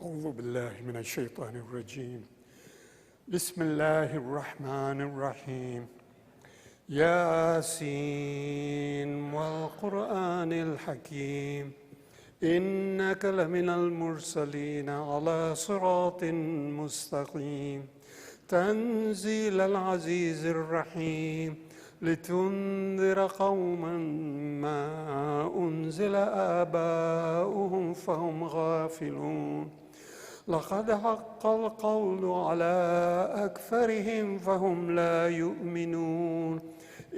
أعوذ بالله من الشيطان الرجيم. بسم الله الرحمن الرحيم. ياسين والقرآن الحكيم إنك لمن المرسلين على صراط مستقيم تنزيل العزيز الرحيم لتنذر قوما ما أنزل آباؤهم فهم غافلون لقد حق القول على أكثرهم فهم لا يؤمنون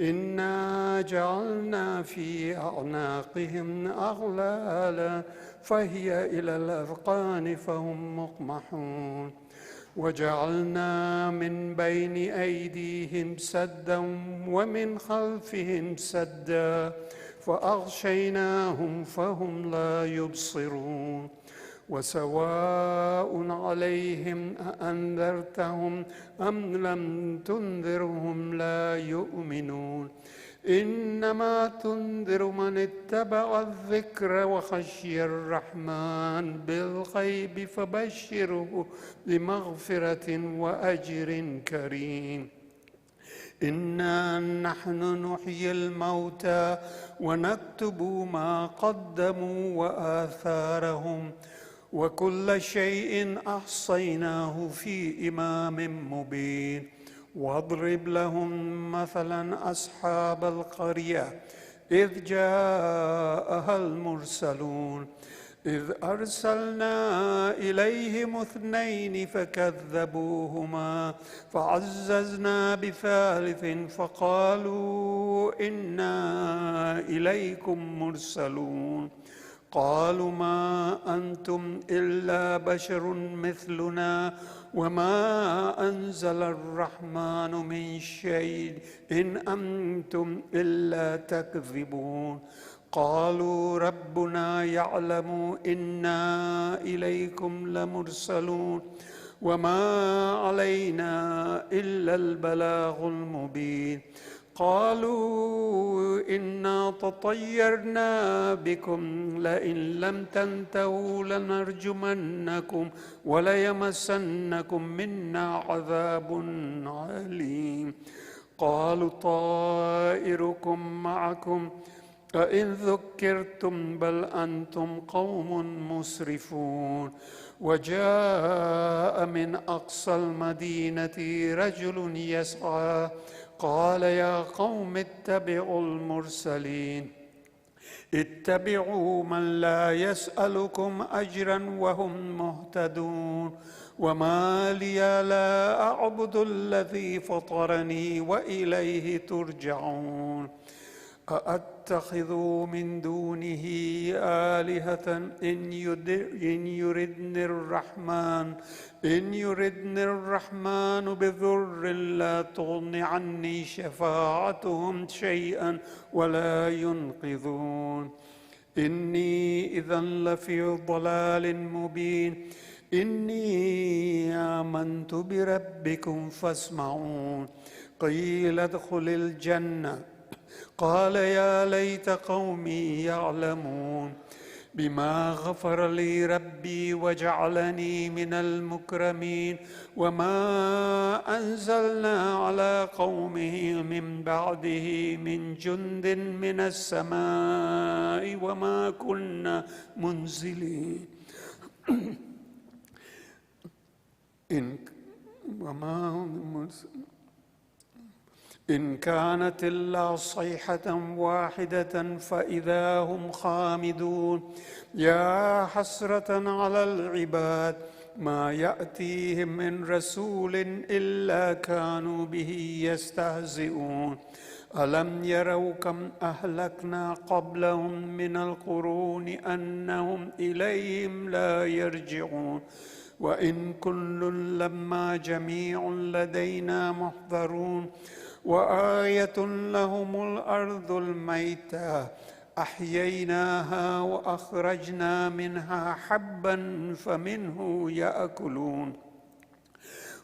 إنا جعلنا في أعناقهم أغلالا فهي إلى الأذقان فهم مقمحون وجعلنا من بين أيديهم سدا ومن خلفهم سدا فأغشيناهم فهم لا يبصرون وسواء عليهم أأنذرتهم أم لم تنذرهم لا يؤمنون إنما تنذر من اتبع الذكر وخشي الرحمن بالغيب فبشره بمغفرة وأجر كريم إنا نحن نحيي الموتى ونكتب ما قدموا وآثارهم وكل شيء أحصيناه في إمام مبين واضرب لهم مثلا أصحاب القرية إذ جاءها المرسلون إذ أرسلنا إليهم 2 فكذبوهما فعززنا بثالث فقالوا إنا إليكم مرسلون قالوا ما أنتم إلا بشر مثلنا وما أنزل الرحمن من شيء إن أنتم إلا تكذبون قالوا ربنا يعلم إنا إليكم لمرسلون وما علينا إلا البلاغ المبين قالوا إنا تطيرنا بكم لئن لم تنتهوا لنرجمنكم وليمسنكم منا عذاب عليم قالوا طائركم معكم أئن ذكرتم بل أنتم قوم مسرفون وجاء من أقصى المدينة رجل يسعى قال يا قوم اتبعوا المرسلين اتبعوا من لا يسألكم أجرا وهم مهتدون وما لي لا أعبد الذي فطرني وإليه ترجعون أأتخذ من دونه آلهة إن يردني الرحمن بضر لا تغن عني شفاعتهم شيئا ولا ينقذون إني إذا لفي ضلال مبين إني آمنت بربكم فاسمعون قيل ادخل الجنة قال يا ليت قومي يعلمون بما غفر لي ربي وجعلني من المكرمين وما أنزلنا على قومه من بعده من جند من السماء وما كنا منزلين إن كانت إلا صيحة واحدة فإذا هم خامدون يا حسرة على العباد ما يأتيهم من رسول إلا كانوا به يستهزئون ألم يروا كم أهلكنا قبلهم من القرون أنهم إليهم لا يرجعون وإن كل لما جميع لدينا محضرون وآية لهم الأرض الميتة أحييناها وأخرجنا منها حبا فمنه يأكلون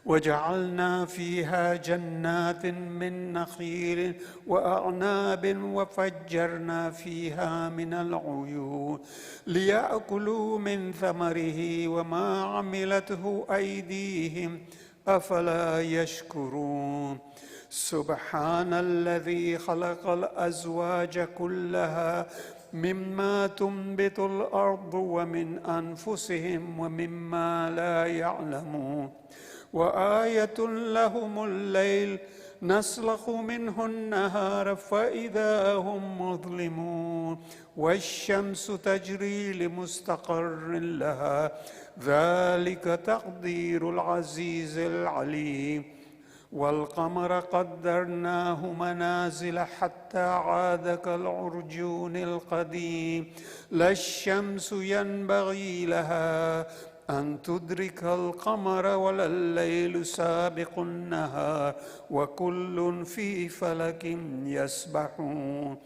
وجعلنا فيها جنات من نخيل وأعناب وفجرنا فيها من العيون ليأكلوا من ثمره وما عملته أيديهم أفلا يشكرون سبحان الذي خلق الأزواج كلها مما تنبت الأرض ومن أنفسهم ومما لا يعلمون وآية لهم الليل نسلخ منه النهار فإذا هم مظلمون والشمس تجري لمستقر لها ذلك تقدير العزيز العليم والقمر قدرناه منازل حتى عاد كالعرجون القديم لا الشمس ينبغي لها أن تدرك القمر ولا الليل سابق النهار وكل في فلك يسبحون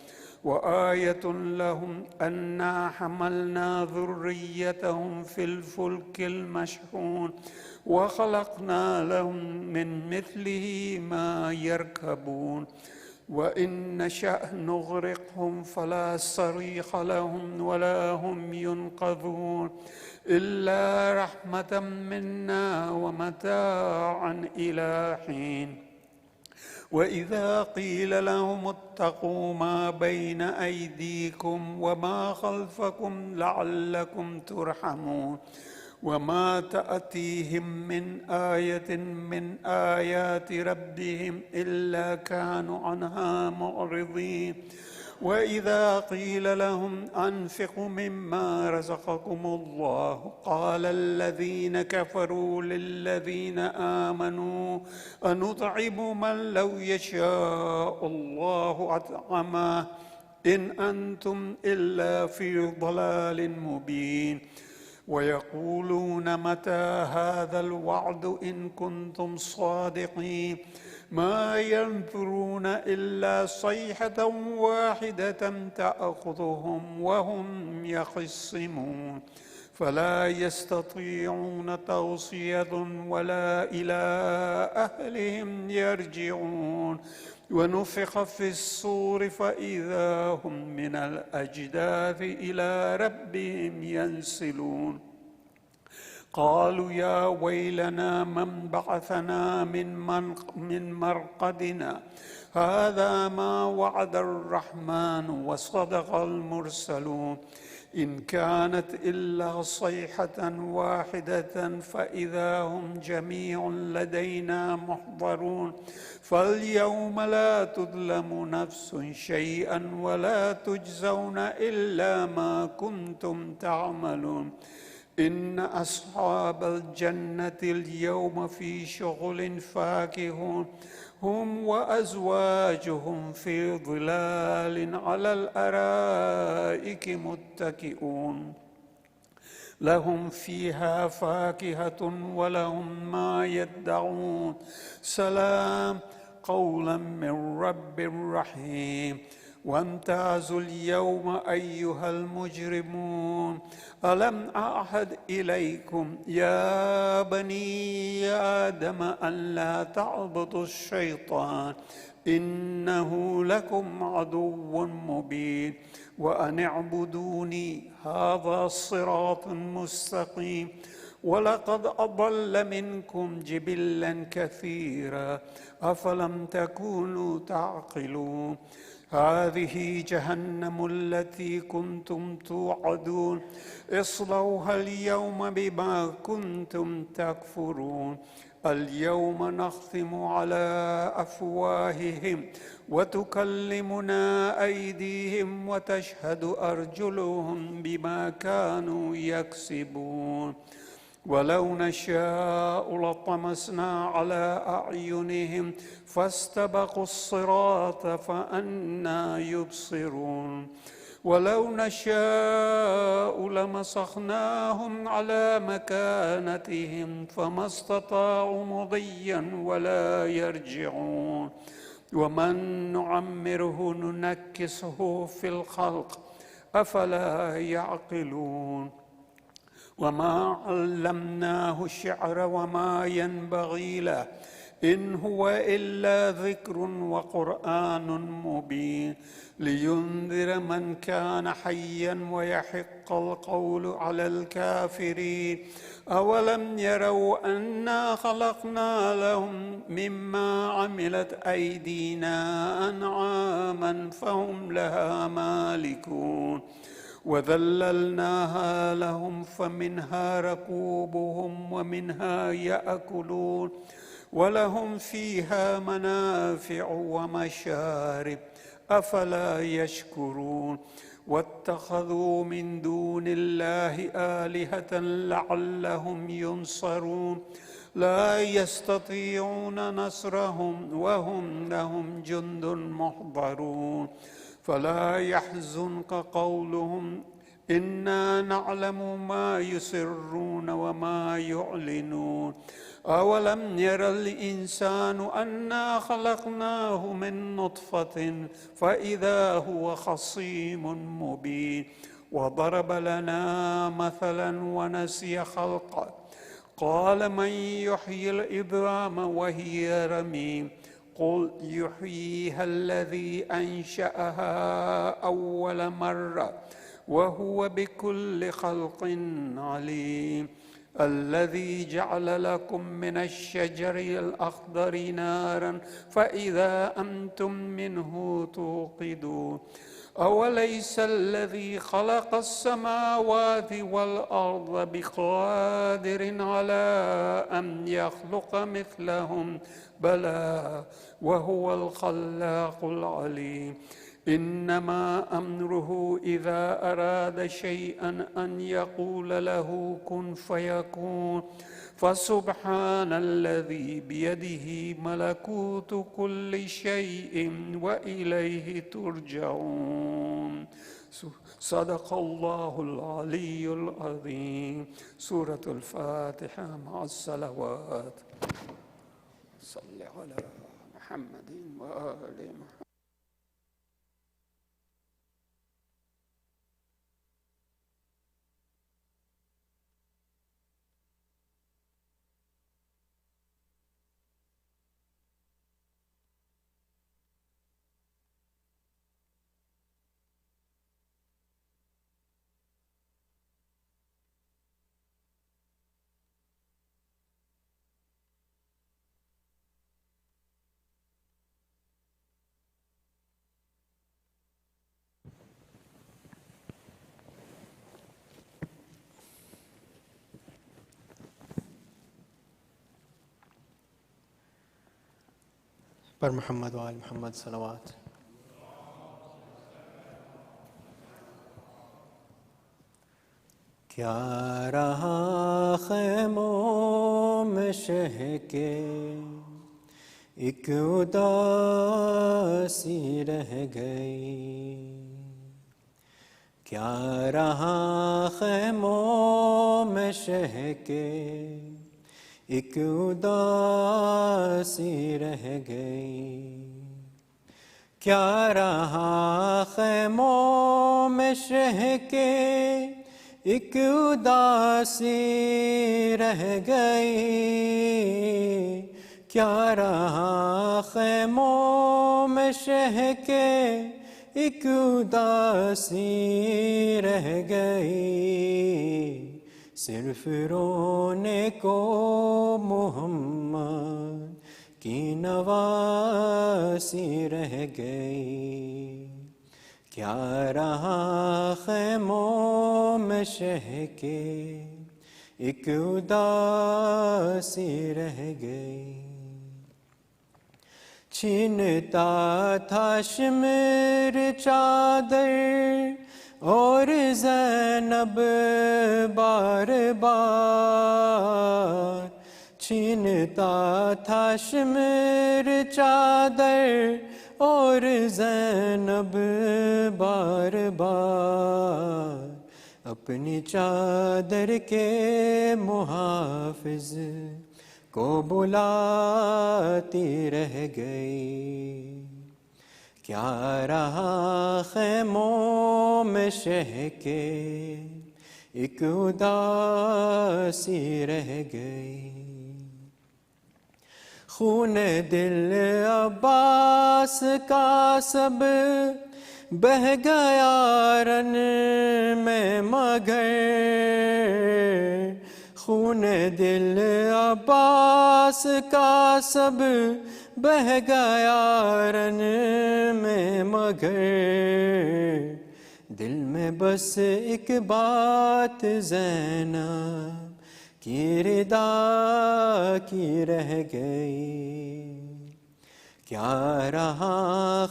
وآية لهم أنا حملنا ذريتهم في الفلك المشحون وخلقنا لهم من مثله ما يركبون وإن نشأ نغرقهم فلا صريخ لهم ولا هم ينقذون إلا رحمة منا ومتاعا إلى حين وإذا قيل لهم اتقوا ما بين أيديكم وما خلفكم لعلكم ترحمون وما تأتيهم من آية من آيات ربهم إلا كانوا عنها معرضين وإذا قيل لهم أنفقوا مما رزقكم الله قال الذين كفروا للذين آمنوا أنطعم من لو يشاء الله أطعمه إن أنتم إلا في ضلال مبين ويقولون متى هذا الوعد إن كنتم صادقين ما ينظرون إلا صيحة واحدة تأخذهم وهم يخصمون فلا يستطيعون توصية ولا إلى أهلهم يرجعون ونفخ في الصور فإذا هم من الأجداث إلى ربهم ينسلون قالوا يا ويلنا من بعثنا من مرقدنا هذا ما وعد الرحمن وصدق المرسلون إن كانت إلا صيحة واحدة فإذا هم جميع لدينا محضرون فاليوم لا تظلم نفس شيئا ولا تجزون إلا ما كنتم تعملون إن أصحاب الجنة اليوم في شغل فاكهون هم وأزواجهم في ظلال على الأرائك متكئون لهم فيها فاكهة ولهم ما يدعون سلام قولا من رب رحيم وامتازوا اليوم أيها المجرمون ألم أعهد إليكم يا بني آدم أن لا تعبدوا الشيطان إنه لكم عدو مبين وأن اعبدوني هذا صراط مستقيم ولقد أضل منكم جبلا كثيرا أفلم تكونوا تعقلون هذه جهنم التي كنتم توعدون اصلوها اليوم بما كنتم تكفرون اليوم نختم على أفواههم وتكلمنا أيديهم وتشهد أرجلهم بما كانوا يكسبون ولو نشاء لطمسنا على أعينهم فاستبقوا الصراط فأنى يبصرون ولو نشاء لمسخناهم على مكانتهم فما استطاعوا مضيا ولا يرجعون ومن نعمره ننكسه في الخلق أفلا يعقلون وما علمناه الشعر وما ينبغي له إن هو إلا ذكر وقرآن مبين لينذر من كان حيا ويحق القول على الكافرين أولم يروا أنا خلقنا لهم مما عملت أيدينا أنعاما فهم لها مالكون وذللناها لهم فمنها ركوبهم ومنها يأكلون ولهم فيها منافع ومشارب أفلا يشكرون واتخذوا من دون الله آلهة لعلهم ينصرون لا يستطيعون نصرهم وهم لهم جند محضرون فلا يحزنك قولهم إنا نعلم ما يسرون وما يعلنون أولم ير الإنسان أنا خلقناه من نطفة فإذا هو خصيم مبين وضرب لنا مثلا ونسي خلقه قال من يحيي العظام وهي رميم قل يحييها الذي أنشأها أول مرة وهو بكل خلق عليم الذي جعل لكم من الشجر الأخضر نارا فإذا أنتم منه توقدون أوليس الذي خلق السماوات والأرض بقادر على أن يخلق مثلهم بلى وهو الخلاق العليم إنما أمره إذا أراد شيئا أن يقول له كن فيكون فسبحان الذي بيده ملكوت كل شيء وإليه ترجعون صدق الله العلي العظيم. سورة الفاتحة مع الصلوات. صل على محمد وآل محمد. پر محمد و آل محمد صلوات. کیا رہا خیموں میں شہ کے ایک اداسی رہ گئی. کیا رہا خیموں میں شہ کے ایک اداسی رہ گئی. کیا رہا خیموں میں شہ کے ایک اداسی رہ گئی. کیا رہا خیموں میں شہ کے ایک اداسی رہ گئی. صرف رونے کو محمد کی نواسی رہ گئی. کیا رہا خیموں میں شہ کے ایک اداسی رہ گئی. چھینتا تھا شمر چادر اور زینب بار بار. چھینتا تھا شمر چادر اور زینب بار بار. اپنی چادر کے محافظ کو بلاتی رہ گئی. کیا رہا خیموں میں شہ کے ایک اداسی رہ گئی. خون دل عباس کا سب بہہ گیا رن میں مگر. خون دل عباس کا سب بہہ گیا رن میں مگر. دل میں بس ایک بات زینب کی ردا کی رہ گئی. کیا رہا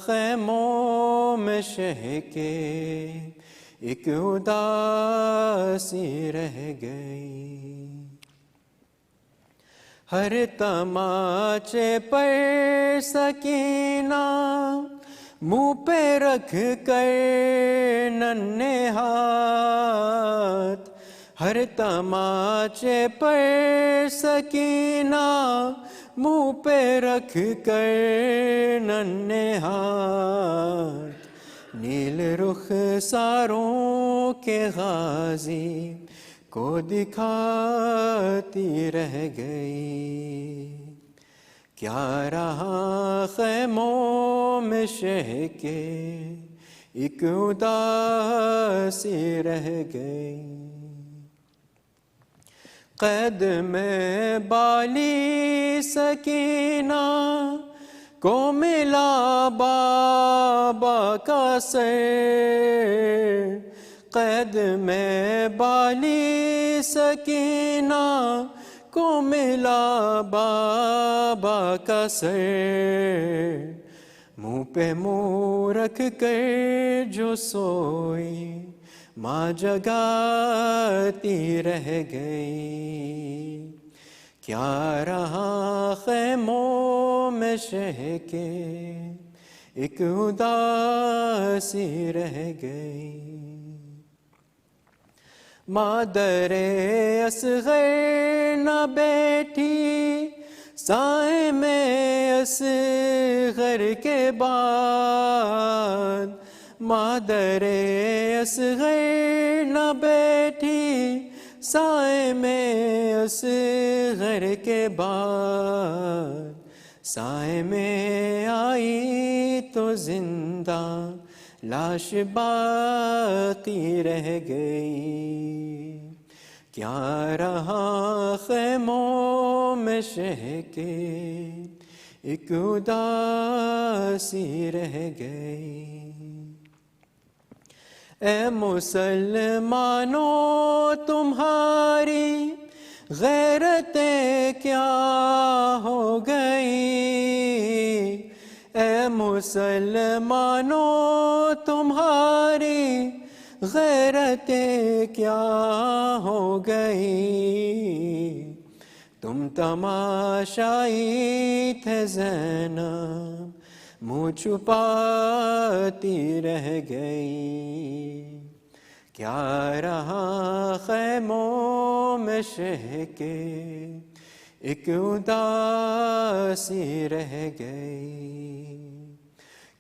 خیموں میں شہ کے ایک اداسی رہ گئی. ہر تماچے پر سکینہ منہ پہ رکھ کر ننھے ہاتھ. ہر تماچے پر سکینہ منہ پہ رکھ کر ننھے ہاتھ. نیل رخ ساروں کے غازی کو دکھاتی رہ گئی. کیا رہا خیموں میں شہ کے ایک اداسی رہ گئی. قید میں بالی سکینہ کو ملا بابا کا سر. قید میں بالی سکینہ کو ملا بابا کا سر. منہ پہ منہ رکھ کر جو سوئی ماں جگاتی رہ گئی. کیا رہا خیموں میں شہ کے ایک اداسی رہ گئی. مادر اصغر نہ بیٹھی سائے میں اصغر کے بعد. مادر اصغر نہ بیٹھی سائے میں اصغر کے بعد. سائے میں آئی تو زندہ لاش باقی رہ گئی. کیا رہا خیموں میں شہ کے ایک اداسی رہ گئی. اے مسلمانوں تمہاری غیرتیں کیا ہو گئی. اے مسلمانوں تمہاری غیرتیں کیا ہو گئی. تم تماشائی تھے زینب منہ چھپاتی رہ گئی. کیا رہا خیموں میں شہ کے ایک اداسی رہ گئی.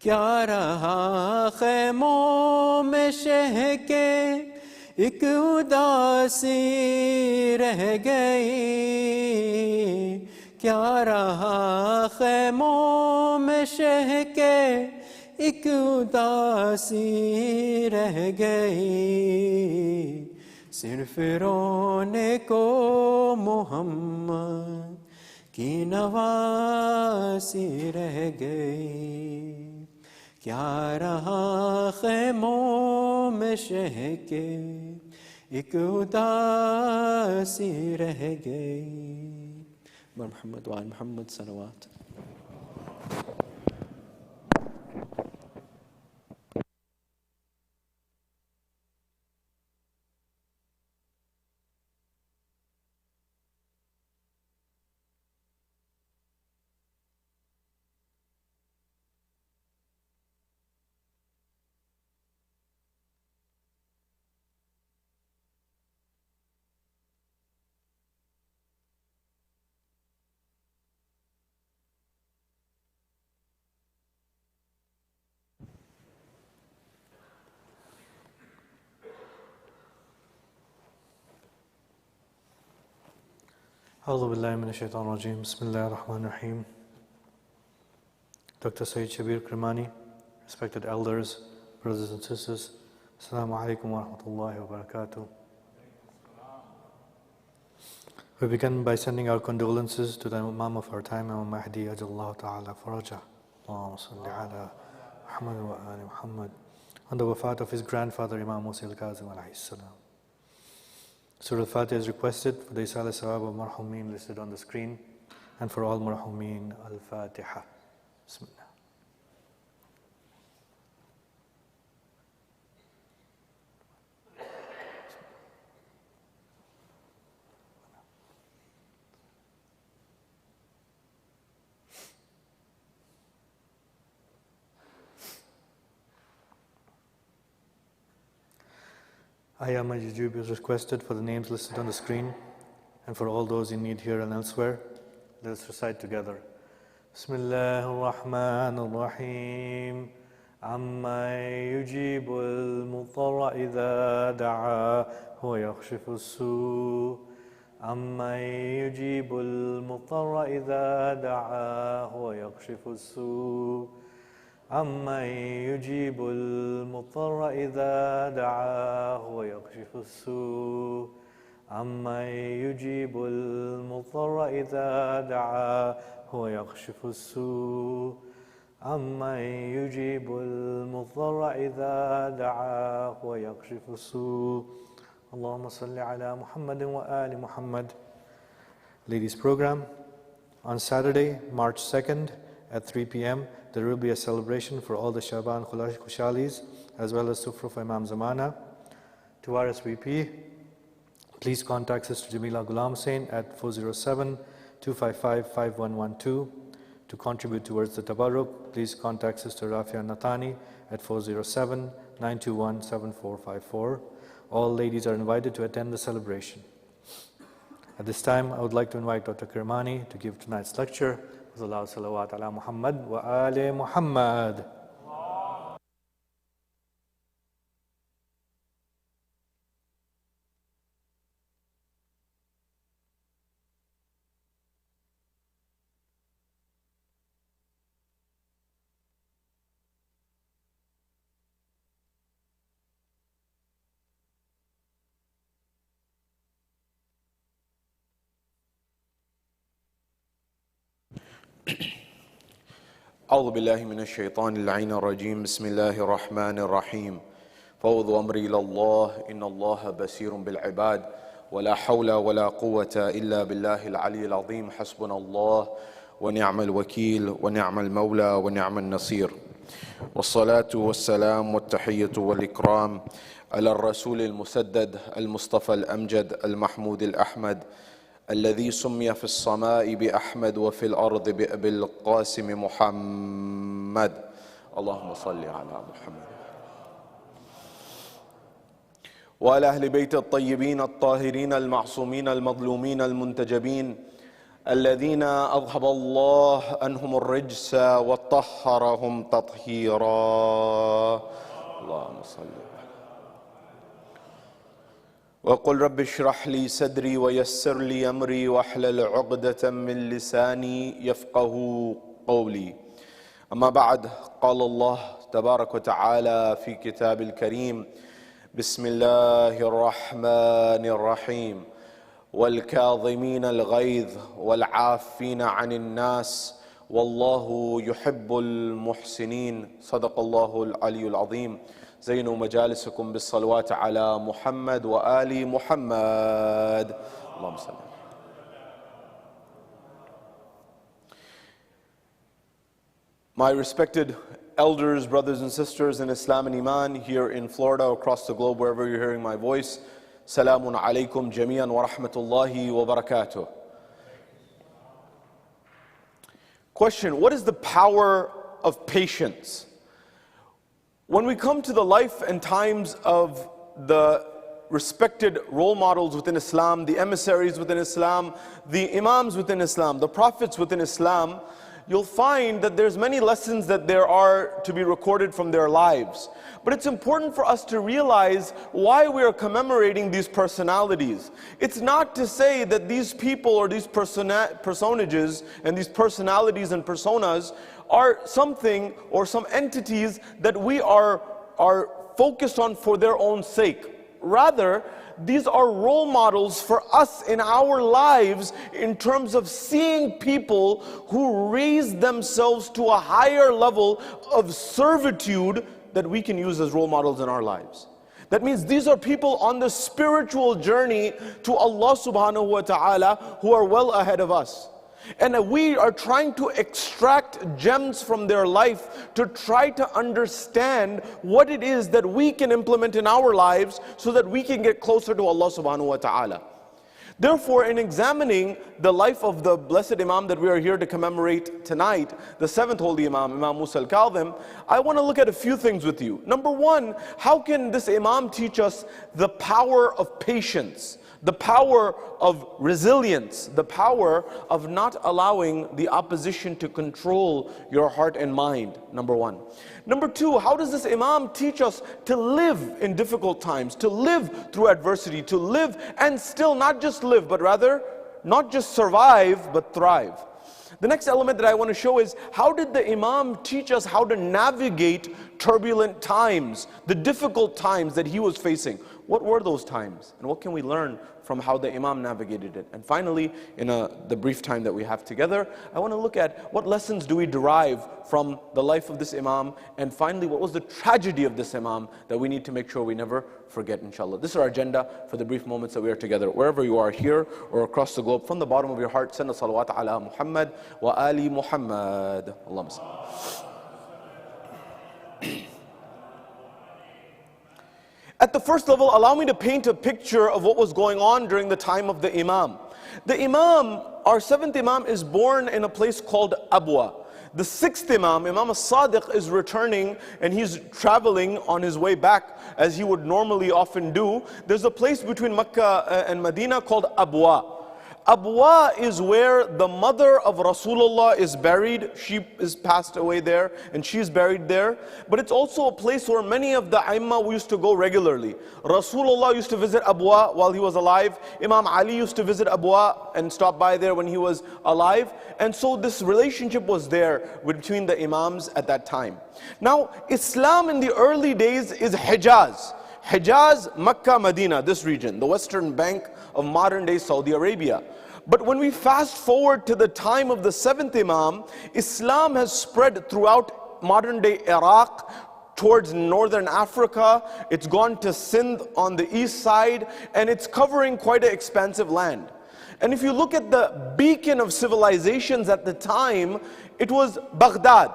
کیا رہا خیموں میں شہ کے ایک اداسی رہ گئی. کیا رہا خیموں میں شہ کے ایک اداسی رہ گئی. صرف رونے کو محمد کی نواسی رہ گئی. کیا رہا خیموں میں شہ کے ایک اداسی رہ گئی. محمد وآل محمد صلوات. أعوذ بالله من الشيطان الرجيم بسم الله الرحمن الرحيم. Dr. Sayyid Shabbir Kirmani, respected elders, brothers and sisters, Assalamu alaikum wa rahmatullahi wa barakatuh. We begin by sending our condolences to the Imam of our time, Imam Mahdi, Ajallahu Ta'ala Farajah. Allahumma salli ala Muhammad wa ali Muhammad. On the wafat of his grandfather, Imam Musa al-Kadhim alayhi salam. Surah Al-Fatiha is requested for the Isal Sawab of Marhumeen listed on the screen, and for all Marhumeen, Al-Fatiha. Bismillah. Hayy Masjid is requested for the names listed on the screen, and for all those in need here and elsewhere. Let us recite together. Bismillah ar-Rahman ar-Rahim. Amma yujibu al-mutarra idha da'a wa yakhshifu as-su'. Amma yujibu al-mutarra idha da'a wa yakhshifu as-su'. عمن يجيب المضطر إذا دعاه ويكشف السوء عمن يجيب المضطر إذا دعاه ويكشف السوء عمن يجيب المضطر إذا دعاه ويكشف السوء اللهم صل على محمد وآل محمد. Ladies program on Saturday, March 2nd at 3 p.m. there will be a celebration for all the Shaban Khushalis as well as Sufra for Imam Zamana. To RSVP, please contact Sister Jamila Ghulam Sain at 407-255-5112. To contribute towards the Tabarruk, please contact Sister Rafia Nathani at 407-921-7454. All ladies are invited to attend the celebration. At this time, I would like to invite Dr. Kirmani to give tonight's lecture. Salawat ala Muhammad wa ali Muhammad. أعوذ بالله من الشيطان اللعين الرجيم بسم الله الرحمن الرحيم فوض أمري إلى الله إن الله بصير بالعباد ولا حول ولا قوة إلا بالله العلي العظيم حسبنا الله ونعم الوكيل ونعم المولى ونعم النصير والصلاة والسلام والتحية والإكرام على الرسول المسدد المصطفى الأمجد المحمود الأحمد الذي سمي في السماء بأحمد وفي الأرض بأبي القاسم محمد اللهم صل على محمد وعلى أهل بيت الطيبين الطاهرين المعصومين المظلومين المنتجبين الذين أذهب الله عنهم الرجس وطهرهم تطهيرا اللهم صل وقل رب اشرح لي صدري ويسر لي أمري واحلل عقدة من لساني يفقه قولي أما بعد قال الله تبارك وتعالى في كتاب الكريم بسم الله الرحمن الرحيم والكاظمين الغيظ والعافين عن الناس والله يحب المحسنين صدق الله العلي العظيم زينوا مجالسكم بالصلوات على محمد وآل محمد اللهم صل. My respected elders, brothers and sisters in Islam and Iman here in Florida, across the globe, wherever you're hearing my voice, Salamun alaykum jami'an wa rahmatullahi wa barakatuh. Question: what is the power of patience? When we come to the life and times of the respected role models within Islam, the emissaries within Islam, the Imams within Islam, the prophets within Islam, you'll find that there's many lessons that there are to be recorded from their lives. But it's important for us to realize why we are commemorating these personalities. It's not to say that these people or these personages and these personalities and personas are something or some entities that we are focused on for their own sake. Rather, these are role models for us in our lives in terms of seeing people who raise themselves to a higher level of servitude that we can use as role models in our lives. That means these are people on the spiritual journey to Allah subhanahu wa ta'ala who are well ahead of us. And we are trying to extract gems from their life to try to understand what it is that we can implement in our lives so that we can get closer to Allah subhanahu wa ta'ala. Therefore, in examining the life of the blessed Imam that we are here to commemorate tonight, the seventh holy Imam, Imam Musa al-Kadhim, I want to look at a few things with you. Number one, how can this Imam teach us the power of patience? The power of resilience, the power of not allowing the opposition to control your heart and mind, number one. Number two, how does this Imam teach us to live in difficult times, to live through adversity, to live and still not just live, but rather not just survive, but thrive? The next element that I want to show is, how did the Imam teach us how to navigate turbulent times, the difficult times that he was facing? What were those times? And what can we learn from how the Imam navigated it? And finally, in the brief time that we have together, I want to look at what lessons do we derive from the life of this Imam? And finally, what was the tragedy of this Imam that we need to make sure we never forget, inshallah. This is our agenda for the brief moments that we are together. Wherever you are, here or across the globe, from the bottom of your heart, send a salawat ala Muhammad wa ali Muhammad. Allahumma salli. At the first level, allow me to paint a picture of what was going on during the time of the Imam. The Imam, our seventh Imam, is born in a place called Abwa. The sixth Imam, Imam al-Sadiq, is returning and he's traveling on his way back as he would normally often do. There's a place between Mecca and Medina called Abwa. Abwa is where the mother of Rasulullah is buried. She is passed away there and she's buried there. But it's also a place where many of the Aimma used to go regularly. Rasulullah used to visit Abwa while he was alive. Imam Ali used to visit Abwa and stop by there when he was alive. And so this relationship was there between the Imams at that time. Now, Islam in the early days is Hijaz. Hijaz, Mecca, Medina, this region, the western bank of modern day Saudi Arabia. But when we fast forward to the time of the seventh Imam, Islam has spread throughout modern day Iraq, towards northern Africa. It's gone to Sindh on the east side, and it's covering quite an expansive land. And if you look at the beacon of civilizations at the time, it was Baghdad.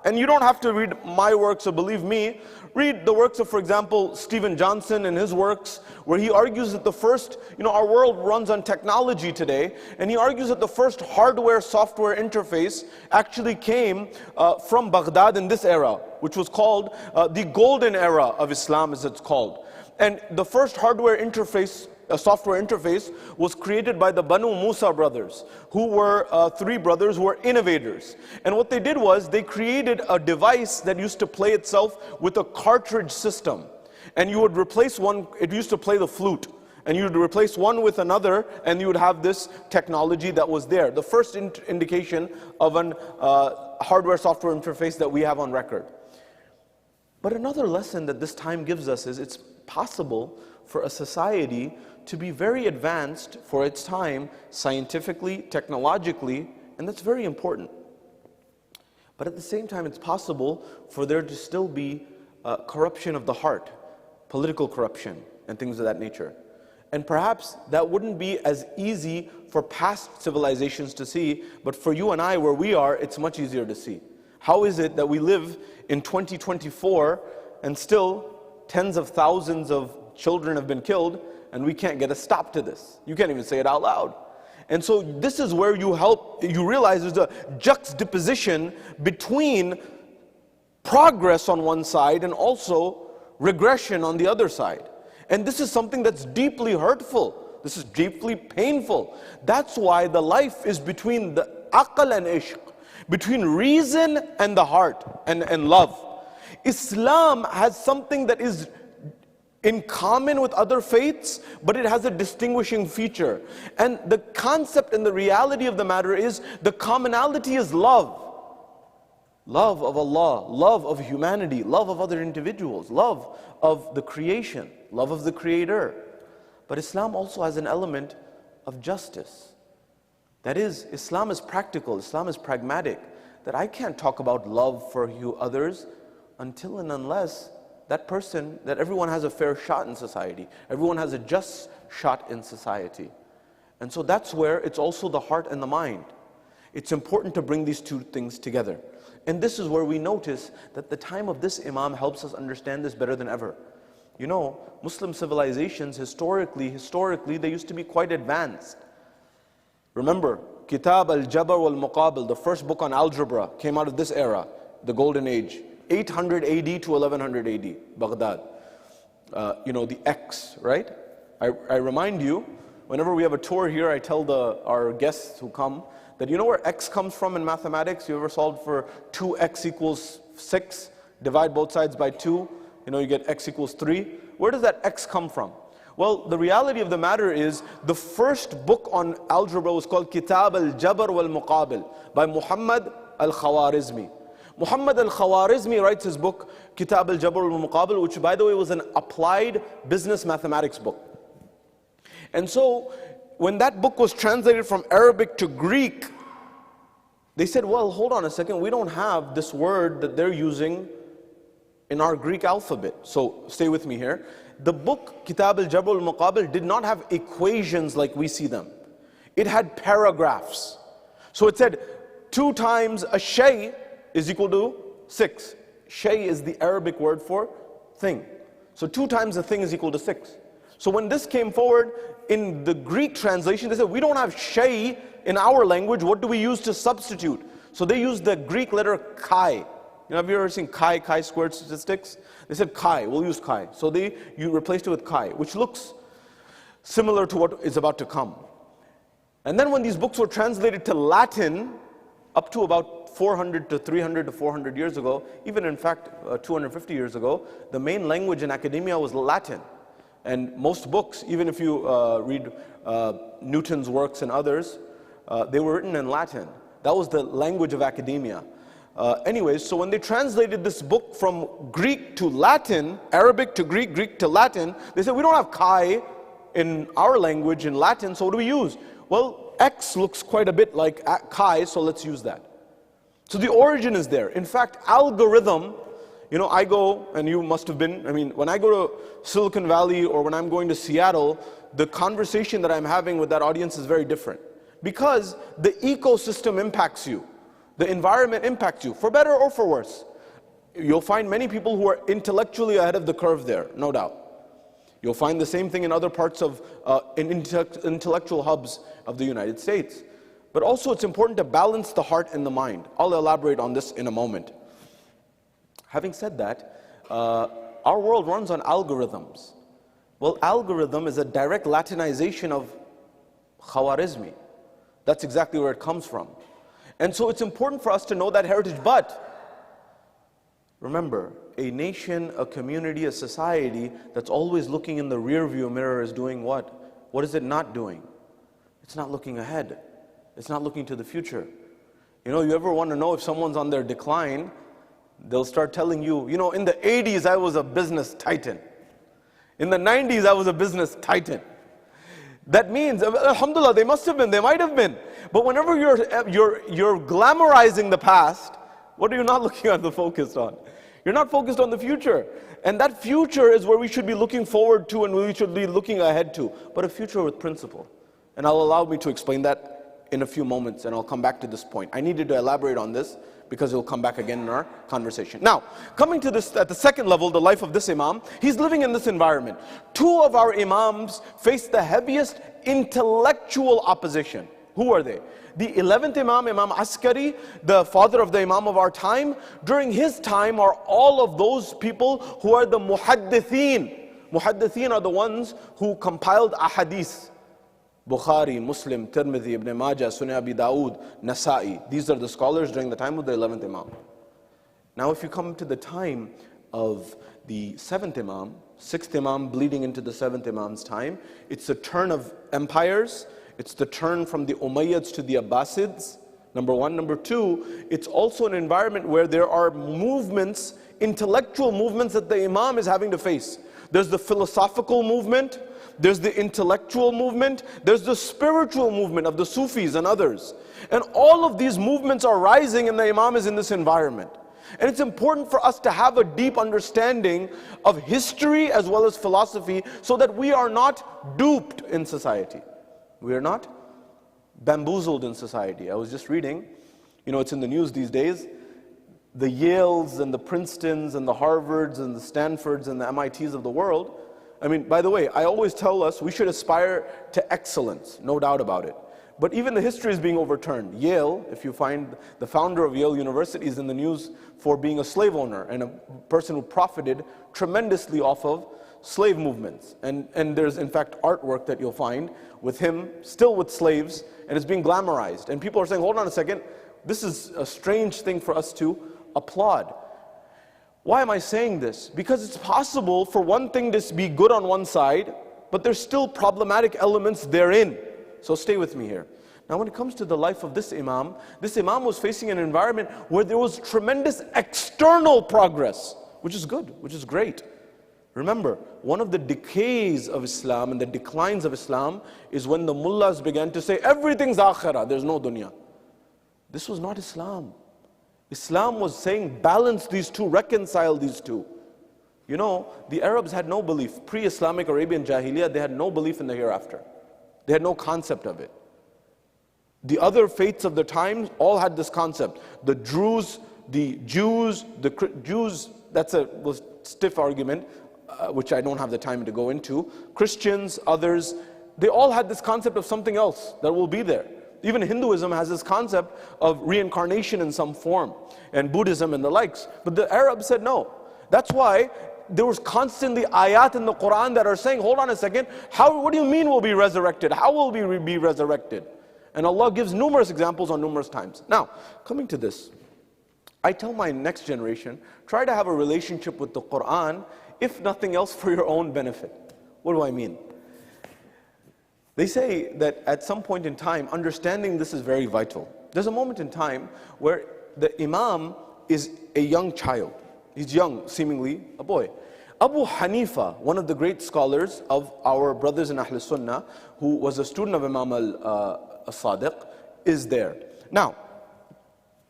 And you don't have to read my works or believe me. Read the works of, for example, Stephen Johnson and his works, where he argues that the first, our world runs on technology today, and he argues that the first hardware-software interface actually came from Baghdad in this era, which was called the golden era of Islam, as it's called. And the first hardware interface, a software interface, was created by the Banu Musa brothers, who were three brothers who were innovators. And what they did was they created a device that used to play itself with a cartridge system. And you would replace one, it used to play the flute. And you would replace one with another, and you would have this technology that was there. The first indication of an hardware-software interface that we have on record. But another lesson that this time gives us is it's possible for a society to be very advanced for its time, scientifically, technologically, and that's very important. But at the same time, it's possible for there to still be corruption of the heart, political corruption, and things of that nature. And perhaps that wouldn't be as easy for past civilizations to see, but for you and I, where we are, it's much easier to see. How is it that we live in 2024 and still tens of thousands of children have been killed, and we can't get a stop to this? You can't even say it out loud. And so this is where you realize there's a juxtaposition between progress on one side and also regression on the other side. And this is something that's deeply hurtful. This is deeply painful. That's why the life is between the aql and ishq. between reason and the heart and love. Islam has something that is in common with other faiths, but it has a distinguishing feature. And the concept and the reality of the matter is, the commonality is love. Love of Allah, love of humanity, love of other individuals, love of the creation, love of the Creator. But Islam also has an element of justice. That is, Islam is practical, Islam is pragmatic. That I can't talk about love for you others until and unless that person, that everyone has a fair shot in society. Everyone has a just shot in society. And so that's where it's also the heart and the mind. It's important to bring these two things together. And this is where we notice that the time of this Imam helps us understand this better than ever. You know, Muslim civilizations historically, they used to be quite advanced. Remember, Kitab al-Jabr wal-Muqabil, the first book on algebra, came out of this era, the Golden Age. 800 AD to 1100 AD, Baghdad. You know, the X, right? I remind you, whenever we have a tour here, I tell our guests who come that you know where X comes from in mathematics? You ever solved for 2x equals 6? Divide both sides by 2, you know, you get x equals 3. Where does that X come from? Well, the reality of the matter is, the first book on algebra was called Kitab al-Jabr wal-Muqabil by Muhammad al-Khawarizmi. Muhammad al-Khawarizmi writes his book, Kitab al-Jabr wal-Muqabil, which by the way was an applied business mathematics book. And so, when that book was translated from Arabic to Greek, they said, well, hold on a second, we don't have this word that they're using in our Greek alphabet. So, stay with me here. The book, Kitab al-Jabr wal-Muqabil, did not have equations like we see them. It had paragraphs. So it said, 2 times a shay is equal to 6. Shay is the Arabic word for thing. So 2 times a thing is equal to 6. So when this came forward in the Greek translation, they said, we don't have shay in our language, what do we use to substitute? So they used the Greek letter chi. You know, have you ever seen chi squared statistics? They said chi, we'll use chi. So you replaced it with chi, which looks similar to what is about to come. And then when these books were translated to Latin, up to about 400 to 300 to 400 years ago, even in fact 250 years ago, the main language in academia was Latin. And most books, even if you read Newton's works and others, they were written in Latin. That was the language of academia. Anyways, so when they translated this book from Greek to Latin, Arabic to Greek, Greek to Latin, they said, we don't have chi in our language in Latin, so what do we use? Well, X looks quite a bit like chi, so let's use that. So the origin is there. In fact, algorithm, you know, I go, and you must have been, I mean, when I go to Silicon Valley or when I'm going to Seattle, the conversation that I'm having with that audience is very different. Because the ecosystem impacts you. The environment impacts you, for better or for worse. You'll find many people who are intellectually ahead of the curve there, no doubt. You'll find the same thing in other parts of intellectual hubs of the United States. But also it's important to balance the heart and the mind. I'll elaborate on this in a moment. Having said that, our world runs on algorithms. Well, algorithm is a direct Latinization of Khawarizmi. That's exactly where it comes from. And so it's important for us to know that heritage. But remember, a nation, a community, a society that's always looking in the rearview mirror is doing what? What is it not doing? It's not looking ahead. It's not looking to the future. You know, you ever want to know if someone's on their decline? They'll start telling you, you know, in the 80s I was a business titan. In the 90s I was a business titan. That means, alhamdulillah, they must have been, they might have been. But whenever you're glamorizing the past, what are you not looking at the focus on? You're not focused on the future. And that future is where we should be looking forward to and we should be looking ahead to. But a future with principle. And I'll allow me to explain that in a few moments and I'll come back to this point. I needed to elaborate on this because it will come back again in our conversation. Now, coming to this at the second level, the life of this Imam, he's living in this environment. 2 of our Imams faced the heaviest intellectual opposition. Who are they? The 11th Imam, Imam Askari, the father of the Imam of our time. During his time are all of those people who are the muhaddithin. Muhaddithin are the ones who compiled ahadith. Bukhari, Muslim, Tirmidhi, Ibn Majah, Sunan Abi Dawood, Nasa'i. These are the scholars during the time of the 11th Imam. Now if you come to the time of the 7th Imam, 6th Imam bleeding into the 7th Imam's time, it's a turn of empires. It's the turn from the Umayyads to the Abbasids, number one. Number two, it's also an environment where there are movements, intellectual movements that the Imam is having to face. There's the philosophical movement, there's the intellectual movement, there's the spiritual movement of the Sufis and others. And all of these movements are rising and the Imam is in this environment. And it's important for us to have a deep understanding of history as well as philosophy so that we are not duped in society. We are not bamboozled in society. I was just reading, it's in the news these days, the Yales and the Princetons and the Harvards and the Stanfords and the MITs of the world. I mean, by the way, I always tell us we should aspire to excellence, no doubt about it. But even the history is being overturned. Yale, if you find the founder of Yale University is in the news for being a slave owner and a person who profited tremendously off of slave movements. And there's in fact artwork that you'll find with him still with slaves, and it's being glamorized. And people are saying, hold on a second, this is a strange thing for us to applaud. Why am I saying this? Because it's possible for one thing to be good on one side, but there's still problematic elements therein. So stay with me here. Now when it comes to the life of this Imam was facing an environment where there was tremendous external progress, which is good, which is great. Remember, one of the decays of Islam and the declines of Islam is when the mullahs began to say, everything's akhirah, there's no dunya. This was not Islam. Islam was saying, balance these two, reconcile these two. The Arabs had no belief. Pre-Islamic Arabian Jahiliyyah, they had no belief in the hereafter. They had no concept of it. The other faiths of the time all had this concept. The Jews, that's was stiff argument, which I don't have the time to go into. Christians, others, they all had this concept of something else that will be there. Even Hinduism has this concept of reincarnation in some form, and Buddhism and the likes. But the Arabs said no. That's why there was constantly ayat in the Quran that are saying, hold on a second, what do you mean we'll be resurrected? How will we be resurrected? And Allah gives numerous examples on numerous times. Now, coming to this, I tell my next generation, try to have a relationship with the Quran, if nothing else for your own benefit. What do I mean? They say that at some point in time, understanding this is very vital. There's a moment in time where the Imam is a young child. He's young, seemingly a boy. Abu Hanifa, one of the great scholars of our brothers in Ahl Sunnah, who was a student of Imam al-Sadiq, is there. Now,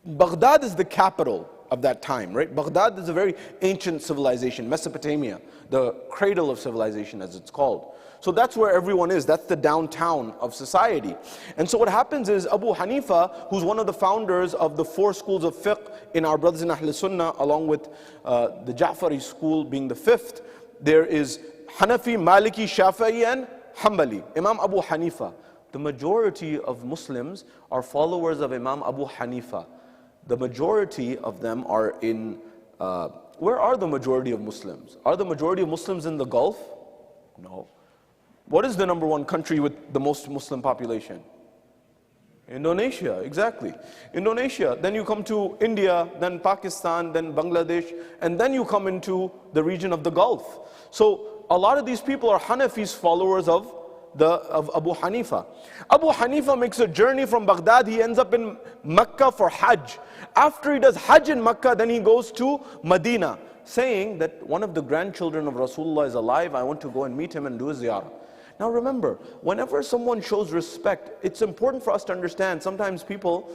Baghdad is the capital of that time, right? Baghdad is a very ancient civilization, Mesopotamia, the cradle of civilization as it's called. So that's where everyone is. That's the downtown of society. And so what happens is Abu Hanifa, who's one of the founders of the 4 schools of fiqh in our brothers in Ahl Sunnah, along with the Ja'fari school being the 5th, there is Hanafi, Maliki, Shafi'i and Hanbali. Imam Abu Hanifa. The majority of Muslims are followers of Imam Abu Hanifa. The majority of them are in, where are the majority of Muslims? Are the majority of Muslims in the Gulf? No. What is the number 1 country with the most Muslim population? Indonesia, exactly. Indonesia, then you come to India, then Pakistan, then Bangladesh, and then you come into the region of the Gulf. So a lot of these people are Hanafis, followers of Abu Hanifa. Abu Hanifa makes a journey from Baghdad. He ends up in Mecca for Hajj. After he does Hajj in Mecca, then he goes to Medina, saying that one of the grandchildren of Rasulullah is alive. I want to go and meet him and do a ziyarah. Now remember, whenever someone shows respect, it's important for us to understand, sometimes people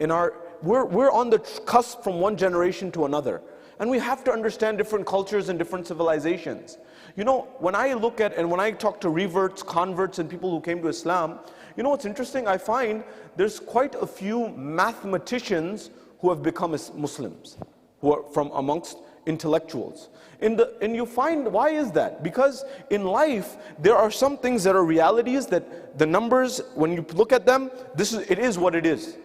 we're on the cusp from one generation to another. And we have to understand different cultures and different civilizations. When I look at, and when I talk to reverts, converts, and people who came to Islam, what's interesting? I find there's quite a few mathematicians who have become Muslims, who are from amongst intellectuals. And you find, why is that? Because in life, there are some things that are realities that the numbers, when you look at them, it is what it is.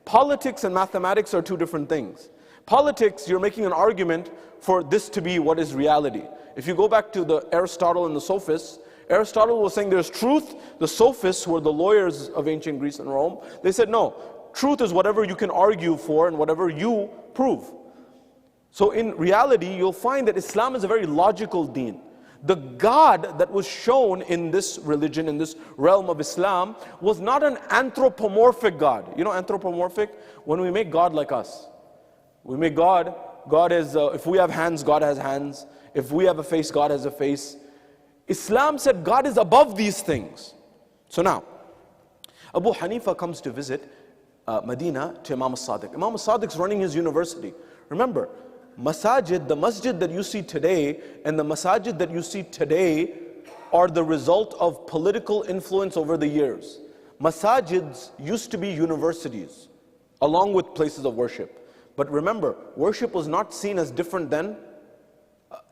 Politics and mathematics are 2 different things. Politics, you're making an argument for this to be what is reality. If you go back to the Aristotle and the Sophists, Aristotle was saying there's truth. The sophists, who were the lawyers of ancient Greece and Rome, they said no, truth is whatever you can argue for and whatever you prove. So in reality, you'll find that Islam is a very logical deen. The God that was shown in this religion, in this realm of Islam, was not an anthropomorphic God. You know anthropomorphic? When we make God like us. We make God is, if we have hands, God has hands. If we have a face, God has a face. Islam said God is above these things. So now, Abu Hanifa comes to visit Medina to Imam al-Sadiq. Imam al-Sadiq is running his university. Remember, Masajid, the masjid that you see today and the masajid that you see today are the result of political influence over the years. Masajids used to be universities along with places of worship. But remember, worship was not seen as different than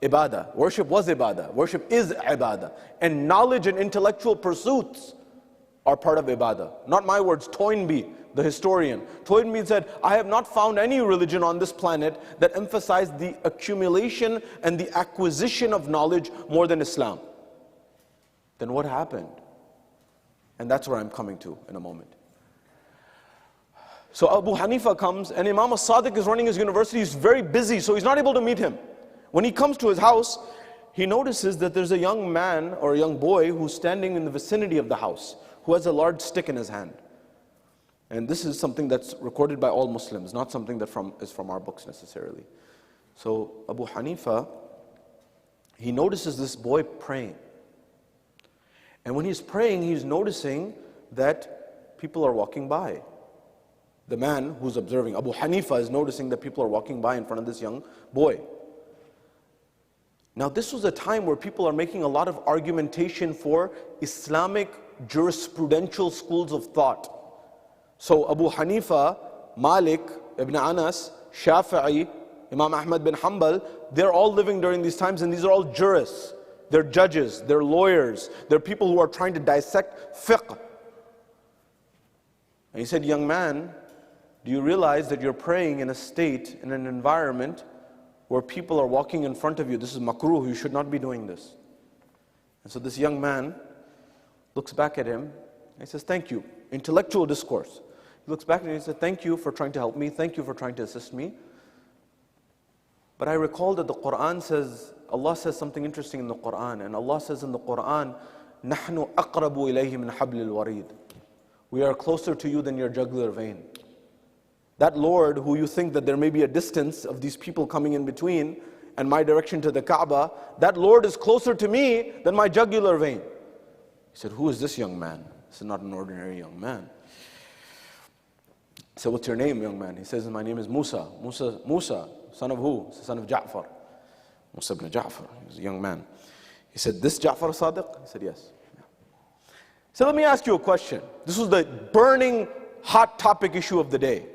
ibadah. Worship was ibadah. Worship is ibadah. And knowledge and intellectual pursuits are part of ibadah. Not my words, Toynbee, the historian. Toynbee said, I have not found any religion on this planet that emphasized the accumulation and the acquisition of knowledge more than Islam. Then what happened? And that's where I'm coming to in a moment. So Abu Hanifa comes, and Imam al-Sadiq is running his university. He's very busy, so he's not able to meet him. When he comes to his house, he notices that there's a young man or a young boy who's standing in the vicinity of the house, who has a large stick in his hand. And this is something that's recorded by all Muslims, not something that is from our books necessarily. So Abu Hanifa, he notices this boy praying. And when he's praying, he's noticing that people are walking by. The man who's observing, Abu Hanifa, is noticing that people are walking by in front of this young boy. Now this was a time where people are making a lot of argumentation for Islamic jurisprudential schools of thought. So Abu Hanifa, Malik, Ibn Anas, Shafi'i, Imam Ahmad bin Hanbal, they're all living during these times, and these are all jurists. They're judges, they're lawyers, they're people who are trying to dissect fiqh. And he said, young man, do you realize that you're praying in a state, in an environment where people are walking in front of you? This is makruh, you should not be doing this. And so this young man looks back at him, and he says, thank you. Intellectual discourse. He looks back at him and he says, thank you for trying to help me, thank you for trying to assist me. But I recall that the Quran says, Allah says something interesting in the Quran, and Allah says in the Quran, نَحْنُ أَقْرَبُ إِلَيْهِ مِنْ حَبْلِ الْوَرِيدِ. We are closer to you than your jugular vein. That Lord, who you think that there may be a distance of these people coming in between and my direction to the Kaaba, that Lord is closer to me than my jugular vein. He said, who is this young man? This is not an ordinary young man. He said, what's your name, young man? He says, my name is Musa. Musa, son of who? Son of Ja'far. Musa ibn Ja'far. He was a young man. He said, this Ja'far Sadiq? He said, yes. So let me ask you a question. This was the burning, hot topic issue of the day.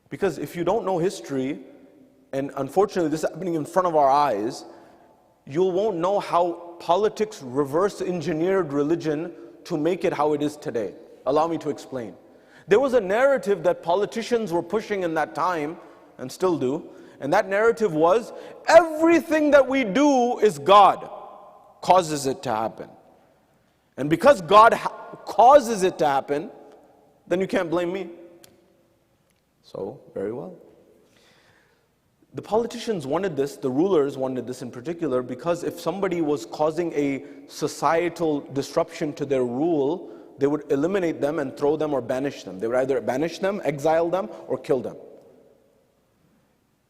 Because if you don't know history, and unfortunately this is happening in front of our eyes, you won't know how politics reverse engineered religion to make it how it is today. Allow me to explain. There was a narrative that politicians were pushing in that time, and still do, and that narrative was, everything that we do is God causes it to happen. And because God causes it to happen, then you can't blame me. So, very well. The politicians wanted this, the rulers wanted this in particular, because if somebody was causing a societal disruption to their rule, they would eliminate them and throw them or banish them. They would either banish them, exile them, or kill them.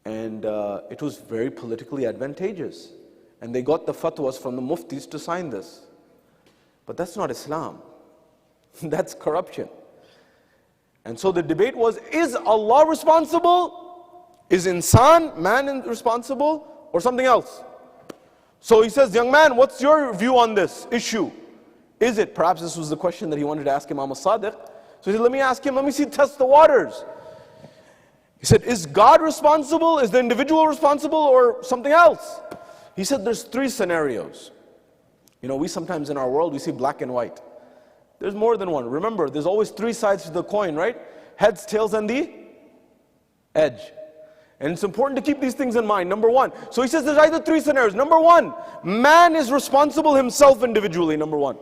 And it was very politically advantageous. And they got the fatwas from the muftis to sign this. But that's not Islam. That's corruption. And so the debate was, is Allah responsible? Is insan, man, responsible? Or something else? So he says, young man, what's your view on this issue? Is it? Perhaps this was the question that he wanted to ask Imam al-Sadiq. So he said, let me ask him, let me test the waters. He said, is God responsible? Is the individual responsible, or something else? He said, there's three scenarios. You know, we sometimes in our world, we see black and white. There's more than one. Remember, there's always three sides to the coin, right? Heads, tails, and the edge. And it's important to keep these things in mind. Number one, so he says there's either three scenarios. Number one, man is responsible himself individually, number one.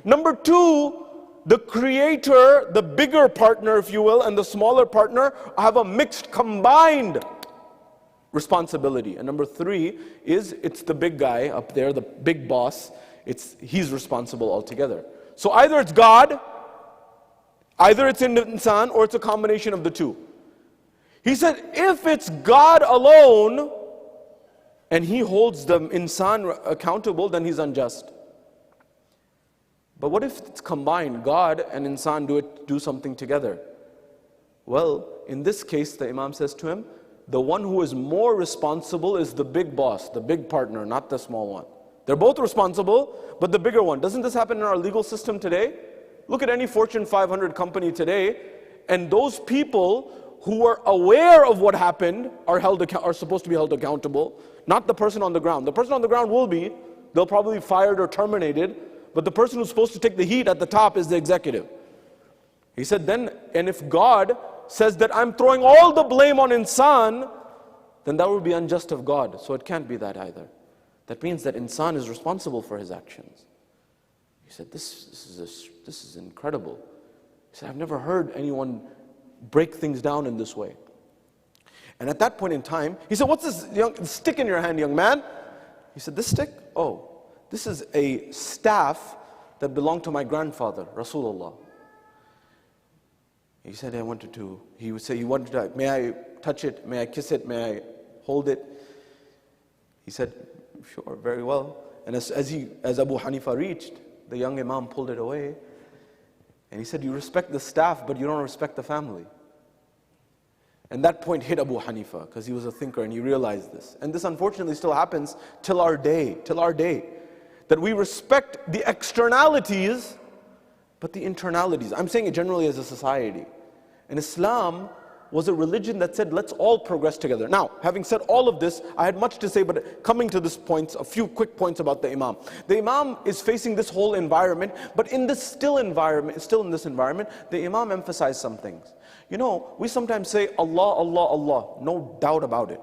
Number two, the creator, the bigger partner, if you will, and the smaller partner have a mixed, combined responsibility. And number three is it's the big guy up there, the big boss, he's responsible altogether. So either it's God, either it's insan, or it's a combination of the two. He said, if it's God alone, and he holds the insan accountable, then he's unjust. But what if it's combined, God and insan do something together? Well, in this case, the Imam says to him, the one who is more responsible is the big boss, the big partner, not the small one. They're both responsible, but the bigger one. Doesn't this happen in our legal system today? Look at any Fortune 500 company today, and those people who are aware of what happened are supposed to be held accountable, not the person on the ground. The person on the ground they'll probably be fired or terminated, but the person who's supposed to take the heat at the top is the executive. He said then, and if God says that I'm throwing all the blame on insan, then that would be unjust of God. So it can't be that either. That means that insan is responsible for his actions. He said, this is incredible. He said, I've never heard anyone break things down in this way. And at that point in time, he said, what's this stick in your hand, young man? He said, this stick? Oh, this is a staff that belonged to my grandfather, Rasulullah. He said, he would say, may I touch it? May I kiss it? May I hold it? He said, sure, very well. And as Abu Hanifa reached, the young Imam pulled it away. And he said, you respect the staff, but you don't respect the family. And that point hit Abu Hanifa, because he was a thinker and he realized this. And this unfortunately still happens till our day. That we respect the externalities, but the internalities. I'm saying it generally as a society. And Islam was a religion that said, let's all progress together. Now, having said all of this, I had much to say, but coming to this point, a few quick points about the Imam. The Imam is facing this whole environment, but in this still in this environment, the Imam emphasized some things. You know, we sometimes say Allah, Allah, Allah, no doubt about it.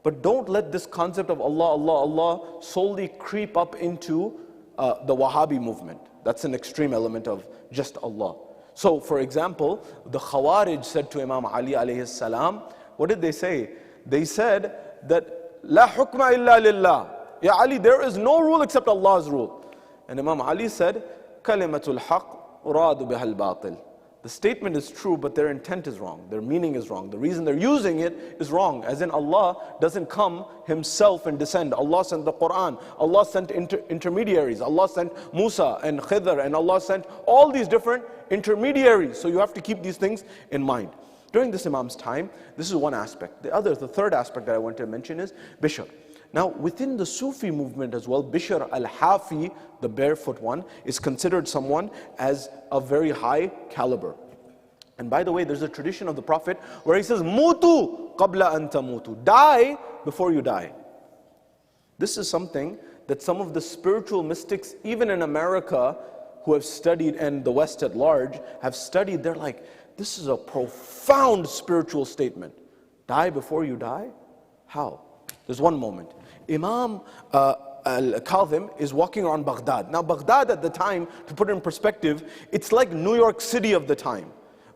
But don't let this concept of Allah, Allah, Allah solely creep up into the Wahhabi movement. That's an extreme element of just Allah. So, for example, the Khawarij said to Imam Ali alayhi salam, what did they say? They said that, La hukma illa lillah. Ya Ali, there is no rule except Allah's rule. And Imam Ali said, Kalimatul haq uradu bihal batil. The statement is true, but their intent is wrong. Their meaning is wrong. The reason they're using it is wrong. As in, Allah doesn't come himself and descend. Allah sent the Quran. Allah sent intermediaries. Allah sent Musa and Khidr. And Allah sent all these different intermediaries. So you have to keep these things in mind. During this Imam's time, this is one aspect. The third aspect that I want to mention is Bishr. Now, within the Sufi movement as well, Bishr al-Hafi, the barefoot one, is considered someone as a very high caliber. And by the way, there's a tradition of the Prophet where he says, Mutu qabla an tamutu. Die before you die. This is something that some of the spiritual mystics, even in America, who have studied, and the West at large, have studied, they're like, this is a profound spiritual statement. Die before you die? How? There's one moment. Imam al-Kadhim is walking around Baghdad. Now Baghdad at the time, to put it in perspective, it's like New York City of the time.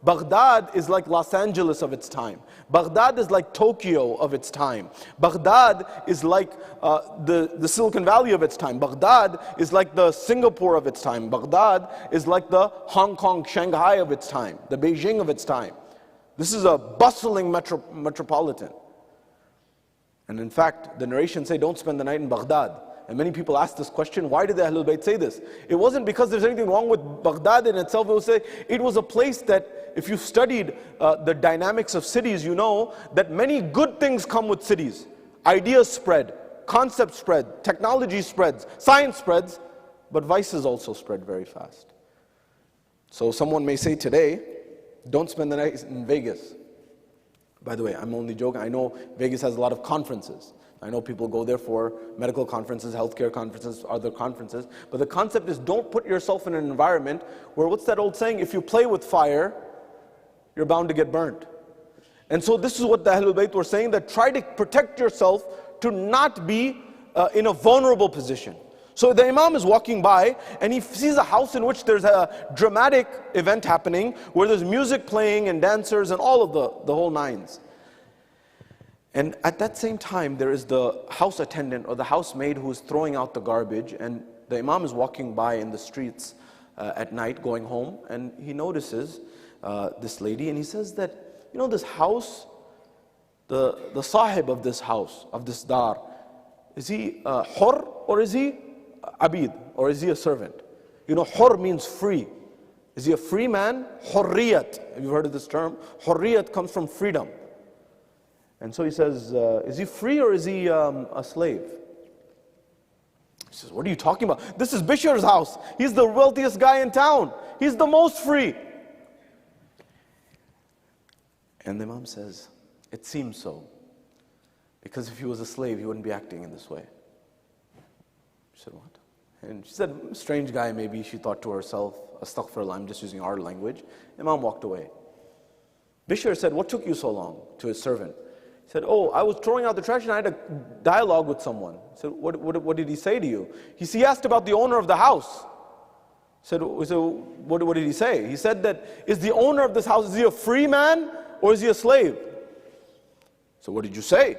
Baghdad is like Los Angeles of its time. Baghdad is like Tokyo of its time. Baghdad is like the Silicon Valley of its time. Baghdad is like the Singapore of its time. Baghdad is like the Hong Kong, Shanghai of its time, the Beijing of its time. This is a bustling metropolitan. And in fact, the narrations say, don't spend the night in Baghdad. And many people ask this question, why did the Ahlul Bayt say this? It wasn't because there's anything wrong with Baghdad in itself. It was a place that, if you've studied the dynamics of cities, you know that many good things come with cities. Ideas spread, concepts spread, technology spreads, science spreads, but vices also spread very fast. So someone may say today, don't spend the night in Vegas. By the way, I'm only joking. I know Vegas has a lot of conferences. I know people go there for medical conferences, healthcare conferences, other conferences. But the concept is, don't put yourself in an environment where, what's that old saying? If you play with fire, you're bound to get burnt. And so this is what the Ahlul Bayt were saying, that try to protect yourself to not be in a vulnerable position. So the Imam is walking by and he sees a house in which there's a dramatic event happening, where there's music playing and dancers and all of the whole nines. And at that same time, there is the house attendant or the housemaid who is throwing out the garbage, and the Imam is walking by in the streets at night going home, and he notices this lady, and he says that, you know, this house, the sahib of this house, of this dar, is he hur or is he abid, or is he a servant? You know, hur means free. Is he a free man? Hurriyat. Have you heard of this term? Hurriyat comes from freedom. And so he says, is he free or is he a slave? He says, what are you talking about? This is Bishr's house. He's the wealthiest guy in town. He's the most free. And the Imam says, it seems so. Because if he was a slave, he wouldn't be acting in this way. She said, what? And she said, strange guy maybe, she thought to herself, astaghfirullah, I'm just using our language. Imam walked away. Bishr said, what took you so long? To his servant. He said, oh, I was throwing out the trash and I had a dialogue with someone. He said, what did he say to you? He asked about the owner of the house. He said, so what did he say? He said that, is the owner of this house, is he a free man or is he a slave? So what did you say?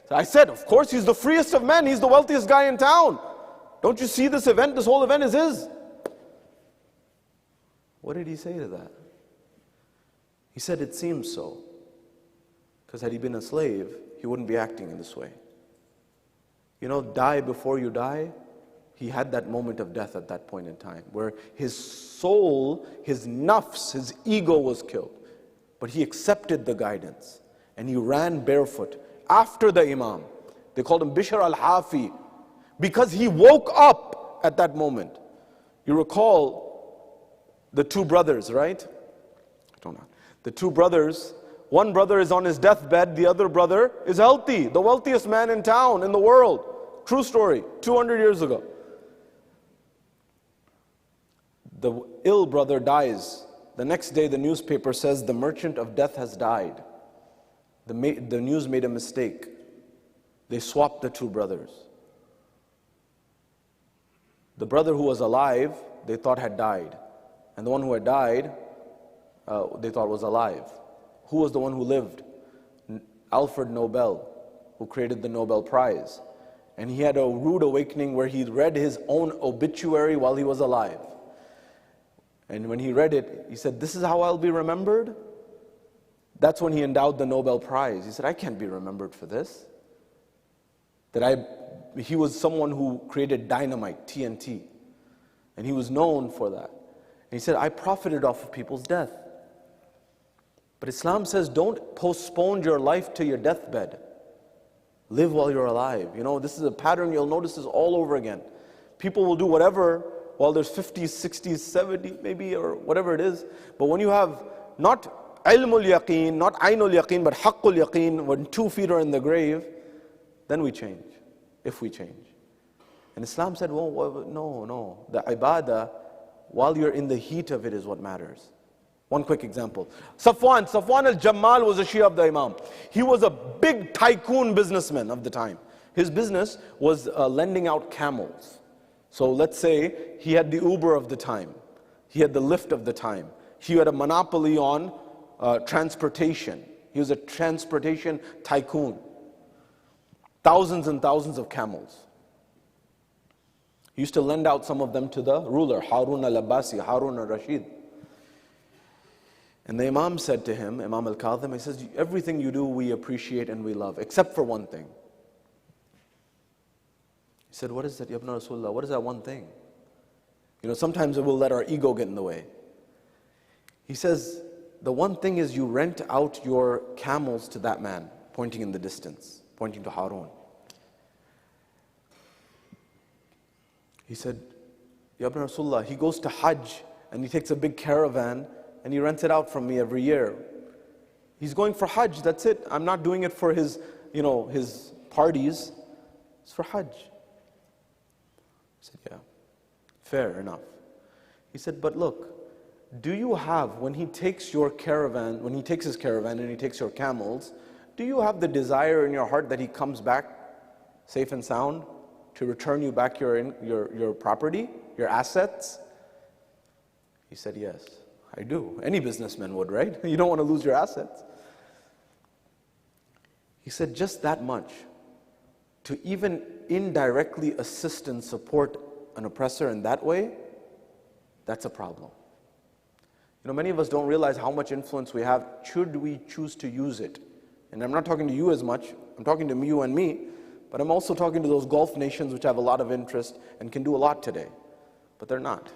So I said, of course he's the freest of men. He's the wealthiest guy in town. Don't you see this event? This whole event is his. What did he say to that? He said, it seems so. Because had he been a slave, he wouldn't be acting in this way. You know, die before you die. He had that moment of death at that point in time, where his soul, his nafs, his ego was killed. But he accepted the guidance. And he ran barefoot after the Imam. They called him Bishr al-Hafi, because he woke up at that moment. You recall the two brothers, right? I don't know. The two brothers, one brother is on his deathbed, the other brother is healthy, the wealthiest man in town, in the world. True story, 200 years ago. The ill brother dies. The next day the newspaper says the merchant of death has died. The news made a mistake. They swapped the two brothers. The brother who was alive, they thought had died. And the one who had died, they thought was alive. Who was the one who lived? Alfred Nobel, who created the Nobel Prize. And he had a rude awakening where he read his own obituary while he was alive. And when he read it, he said, this is how I'll be remembered? That's when he endowed the Nobel Prize. He said, I can't be remembered for this. He was someone who created dynamite, TNT. And he was known for that. And he said, I profited off of people's death. But Islam says, don't postpone your life to your deathbed. Live while you're alive. You know, this is a pattern, you'll notice this all over again. People will do whatever while there's 50s, 60s, 70s maybe, or whatever it is. But when you have not ilmul yaqeen, not aynul yaqeen, but haqqul yaqeen, when 2 feet are in the grave, then we change, if we change. And Islam said, well, no. The ibadah, while you're in the heat of it, is what matters. One quick example. Safwan al-Jammal was a Shia of the Imam. He was a big tycoon businessman of the time. His business was lending out camels. So let's say he had the Uber of the time. He had the Lyft of the time. He had a monopoly on transportation. He was a transportation tycoon. Thousands and thousands of camels. He used to lend out some of them to the ruler, Harun al-Abbasi, Harun al-Rashid. And the Imam said to him, Imam al-Kadhim, he says, everything you do we appreciate and we love, except for one thing. He said, what is that, Ya Ibn Rasulullah? What is that one thing? You know, sometimes we'll let our ego get in the way. He says, the one thing is you rent out your camels to that man, pointing in the distance, pointing to Harun. He said, Ya Ibn Rasulullah, he goes to Hajj and he takes a big caravan and he rents it out from me every year. He's going for Hajj, that's it. I'm not doing it for his, his parties. It's for Hajj. I said, yeah, fair enough. He said, but look, do you have, when he takes your caravan, when he takes his caravan and he takes your camels, do you have the desire in your heart that he comes back safe and sound to return you back your property, your assets? He said, yes, I do. Any businessman would, right? You don't want to lose your assets. He said, just that much, to even indirectly assist and support an oppressor in that way, that's a problem. You know, many of us don't realize how much influence we have should we choose to use it. And I'm not talking to you as much, I'm talking to you and me, but I'm also talking to those Gulf nations which have a lot of interest and can do a lot today, but they're not.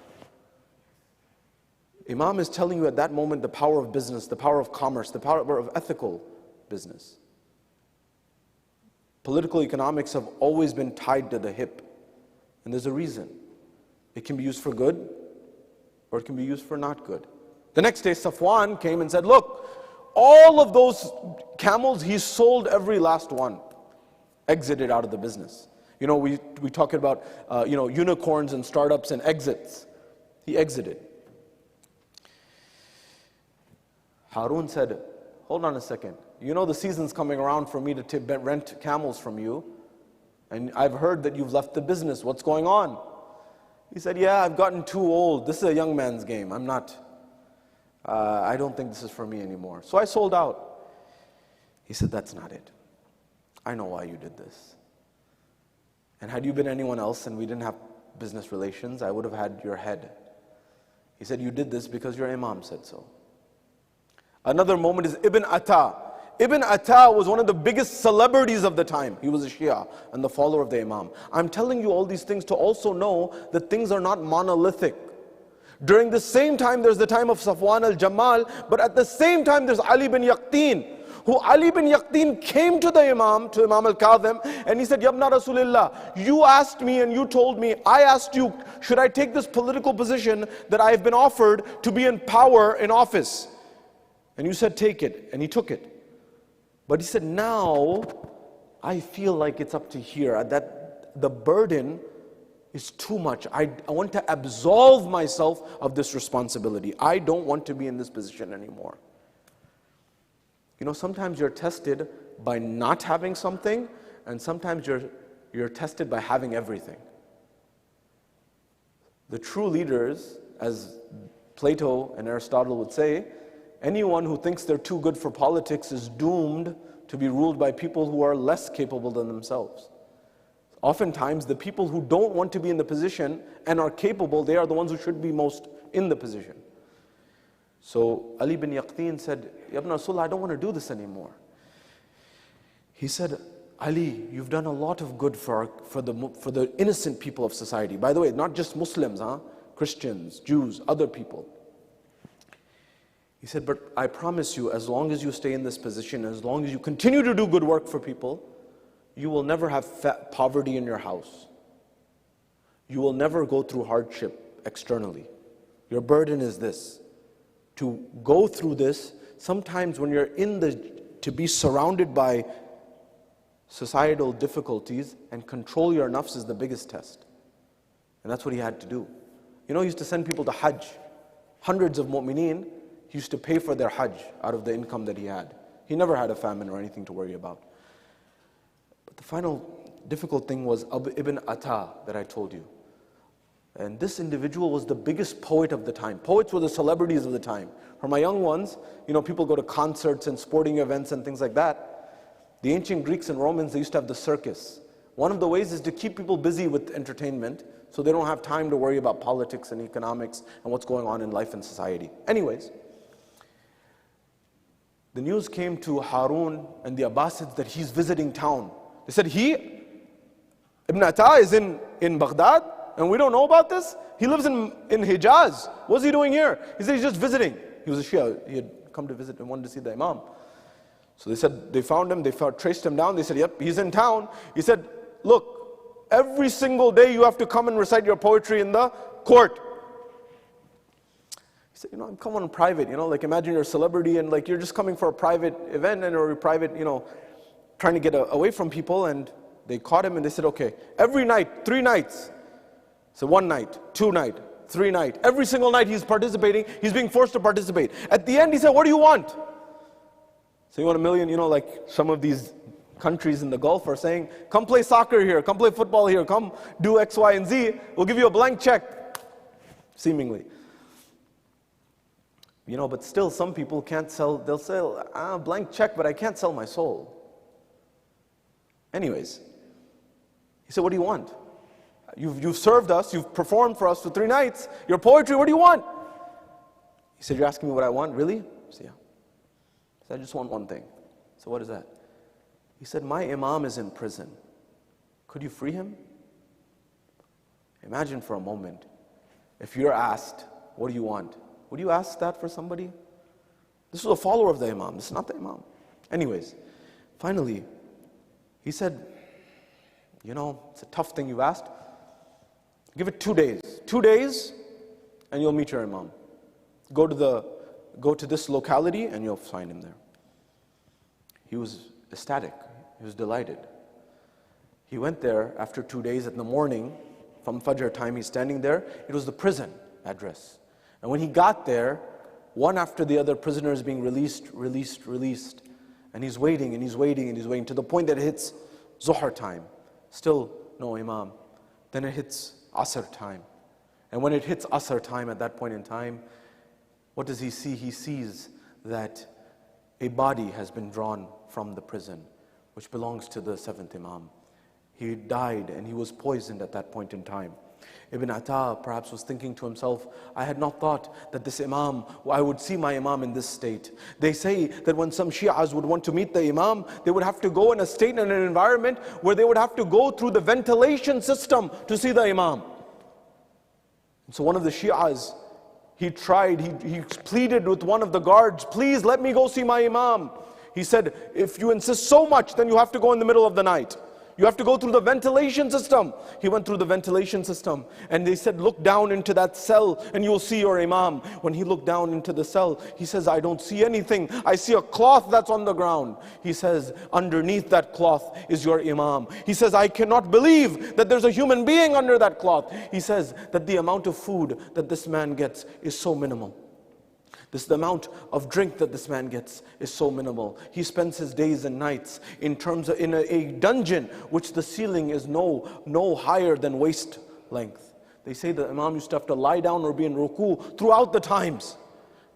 Imam is telling you at that moment the power of business, the power of commerce, the power of ethical business. Political economics have always been tied to the hip, and there's a reason. It can be used for good, or it can be used for not good. The next day, Safwan came and said, look, all of those camels, he sold every last one, exited out of the business. You know, we talk about, unicorns and startups and exits. He exited. Harun said, hold on a second. You know the season's coming around for me to rent camels from you, and I've heard that you've left the business. What's going on? He said, yeah, I've gotten too old. This is a young man's game. I don't think this is for me anymore. So I sold out. He said, that's not it. I know why you did this. And had you been anyone else and we didn't have business relations, I would have had your head. He said, you did this because your Imam said so. Another moment is Ibn Atta. Ibn Atta was one of the biggest celebrities of the time. He was a Shia and the follower of the Imam. I'm telling you all these things to also know that things are not monolithic. During the same time, there's the time of Safwan al-Jamal, but at the same time, there's Ali bin Yaqteen, who Ali bin Yaqteen came to the Imam, to Imam al-Kadhim, and he said, Yabna Rasulillah, you asked me and you told me, I asked you, should I take this political position that I have been offered to be in power, in office? And you said, take it, and he took it. But he said, now, I feel like it's up to here, that the burden is too much. I want to absolve myself of this responsibility. I don't want to be in this position anymore. You know, sometimes you're tested by not having something, and sometimes you're tested by having everything. The true leaders, as Plato and Aristotle would say, anyone who thinks they're too good for politics is doomed to be ruled by people who are less capable than themselves. Oftentimes, the people who don't want to be in the position and are capable, they are the ones who should be most in the position. So Ali bin Yaqteen said, Ibn Rasulullah, I don't want to do this anymore. He said, Ali, you've done a lot of good for the innocent people of society. By the way, not just Muslims, Christians, Jews, other people. He said, but I promise you, as long as you stay in this position, as long as you continue to do good work for people, you will never have poverty in your house. You will never go through hardship externally. Your burden is this. To go through this, sometimes when you're to be surrounded by societal difficulties and control your nafs is the biggest test. And that's what he had to do. You know, he used to send people to Hajj. Hundreds of mu'mineen, he used to pay for their Hajj out of the income that he had. He never had a famine or anything to worry about. But the final difficult thing was Ibn Atta that I told you. And this individual was the biggest poet of the time. Poets were the celebrities of the time. For my young ones, you know, people go to concerts and sporting events and things like that. The ancient Greeks and Romans, they used to have the circus. One of the ways is to keep people busy with entertainment so they don't have time to worry about politics and economics and what's going on in life and society. Anyways, the news came to Harun and the Abbasids that he's visiting town. They said, Ibn Atta is in Baghdad and we don't know about this? He lives in Hijaz. What's he doing here? He said he's just visiting. He was a Shia. He had come to visit and wanted to see the Imam. So they said, they found him, traced him down. They said, yep, he's in town. He said, look, every single day you have to come and recite your poetry in the court. He said, I'm coming on private, like imagine you're a celebrity and like you're just coming for a private event or a private, trying to get away from people. And they caught him and they said, okay, every night, 3 nights. So 1 night, 2 night, 3 nights. Every single night he's participating, he's being forced to participate. At the end he said, what do you want? So you want $1 million, like some of these countries in the Gulf are saying, come play soccer here, come play football here, come do X, Y, and Z, we'll give you a blank check, seemingly. But still some people can't sell, they'll sell a blank check, but I can't sell my soul. Anyways, he said, what do you want? You've served us, you've performed for us for 3 nights, your poetry, what do you want? He said, you're asking me what I want, really? I said, yeah. He said, I just want one thing. So what is that? He said, my Imam is in prison. Could you free him? Imagine for a moment, if you're asked, what do you want? Would you ask that for somebody? This was a follower of the Imam, this is not the Imam. Anyways, finally, he said, it's a tough thing you've asked. Give it 2 days. 2 days, and you'll meet your Imam. Go to this locality, and you'll find him there. He was ecstatic. He was delighted. He went there after 2 days in the morning, from Fajr time, he's standing there. It was the prison address. And when he got there, one after the other prisoners being released. And he's waiting, to the point that it hits Zuhr time. Still no Imam. Then it hits Asr time. And when it hits Asr time, at that point in time, what does he see? He sees that a body has been drawn from the prison, which belongs to the 7th Imam. He died and he was poisoned at that point in time. Ibn Atta perhaps was thinking to himself, I had not thought that this Imam, I would see my Imam in this state. They say that when some Shi'as would want to meet the Imam, they would have to go in a state and an environment where they would have to go through the ventilation system to see the Imam. And so one of the Shi'as, he pleaded with one of the guards, please let me go see my Imam. He said, if you insist so much, then you have to go in the middle of the night. You have to go through the ventilation system. He went through the ventilation system, and they said, look down into that cell and you'll see your Imam. When he looked down into the cell, he says, I don't see anything. I see a cloth that's on the ground. He says, underneath that cloth is your Imam. He says, I cannot believe that there's a human being under that cloth. He says that the amount of food that this man gets is so minimal. The amount of drink that this man gets is so minimal. He spends his days and nights in a dungeon which the ceiling is no higher than waist length. They say the Imam used to have to lie down or be in ruku throughout the times.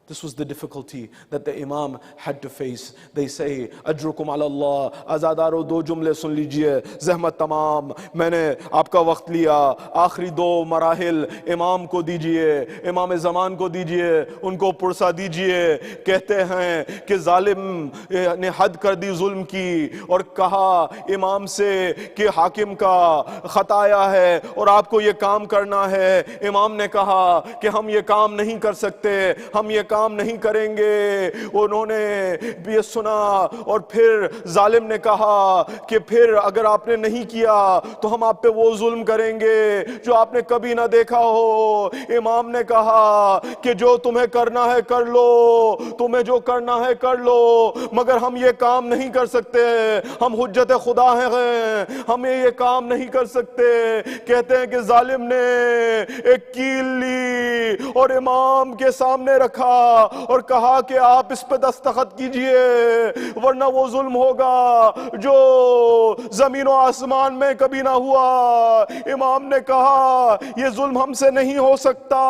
This was the difficulty that the Imam had to face. They say, Ajrukum ala Allah, azadaro do jumle sun lijiye, zahmat tamam, maine aapka waqt liya, aakhri do marahil Imam ko dijiye, Imam zaman ko dijiye, unko pursa dijiye. Kehte hain ki zalim ne had kar di zulm ki, aur kaha Imam se ki hakim ka khataya hai, aur aapko ye kaam karna hai. Imam ne kaha ki hum ye kaam nahi kar sakte, hum ye काम नहीं करेंगे. उन्होंने ये सुना और फिर जालिम ने कहा कि फिर अगर आपने नहीं किया तो हम आप पे वो जुल्म करेंगे जो आपने कभी ना देखा हो. इमाम ने कहा कि जो तुम्हें करना है कर लो, तुम्हें जो करना है कर लो, मगर हम ये काम नहीं कर सकते, हम हुज्जत खुदा हैं, हमें ये काम नहीं कर सकते. कहते हैं कि जालिम ने एक कील ली और इमाम के सामने रखा और कहा कि आप इस पे दस्तखत कीजिए वरना वो जुल्म होगा जो जमीन और आसमान में कभी ना हुआ. इमाम ने कहा ये जुल्म हमसे नहीं हो सकता.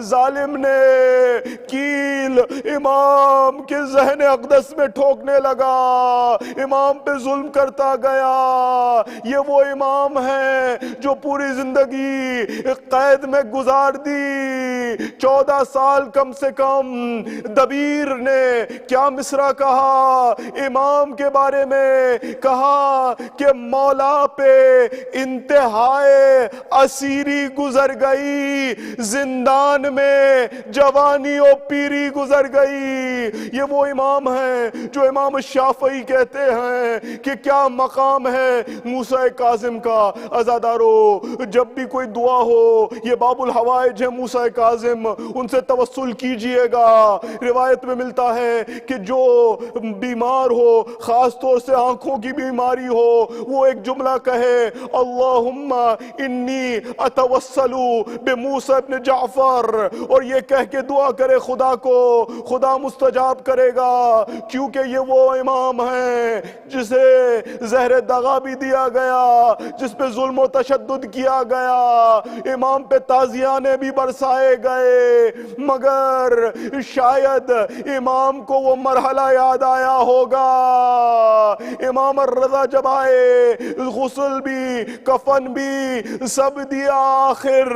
जालिम ने कील इमाम के ज़हन अक़दस में ठोकने लगा, इमाम पे जुल्म करता गया. ये वो इमाम है जो पूरी जिंदगी कैद में गुजार दी. 14 साल कम से कम. दबीर ने क्या मिसरा कहा इमाम के बारे में, कहा कि मौला पे इंतहाए असीरी गुजर गई, जिंदान में जवानी और पीरी गुजर गई. ये वो इमाम है जो इमाम शाफई कहते हैं कि क्या मकाम है मूसा काज़िम का. अज़ादारो, जब भी कोई दुआ हो, ये बाबुल हवाइज है मूसा काज़िम, ان سے توسل کیجئے گا۔ روایت میں ملتا ہے کہ جو بیمار ہو، خاص طور سے آنکھوں کی بیماری ہو، وہ ایک جملہ کہے، اللہم انی اتوسل بموسیٰ ابن جعفر، اور یہ کہہ کے دعا کرے خدا کو، خدا مستجاب کرے گا، کیونکہ یہ وہ امام ہیں جسے زہر دغا بھی دیا گیا، جس پہ ظلم و تشدد کیا گیا، امام پہ تازیانے بھی برسائے گئے، مگر شاید امام کو وہ مرحلہ یاد آیا ہوگا۔ امام الرضا جب آئے، غسل بھی، کفن بھی، سب دیا آخر،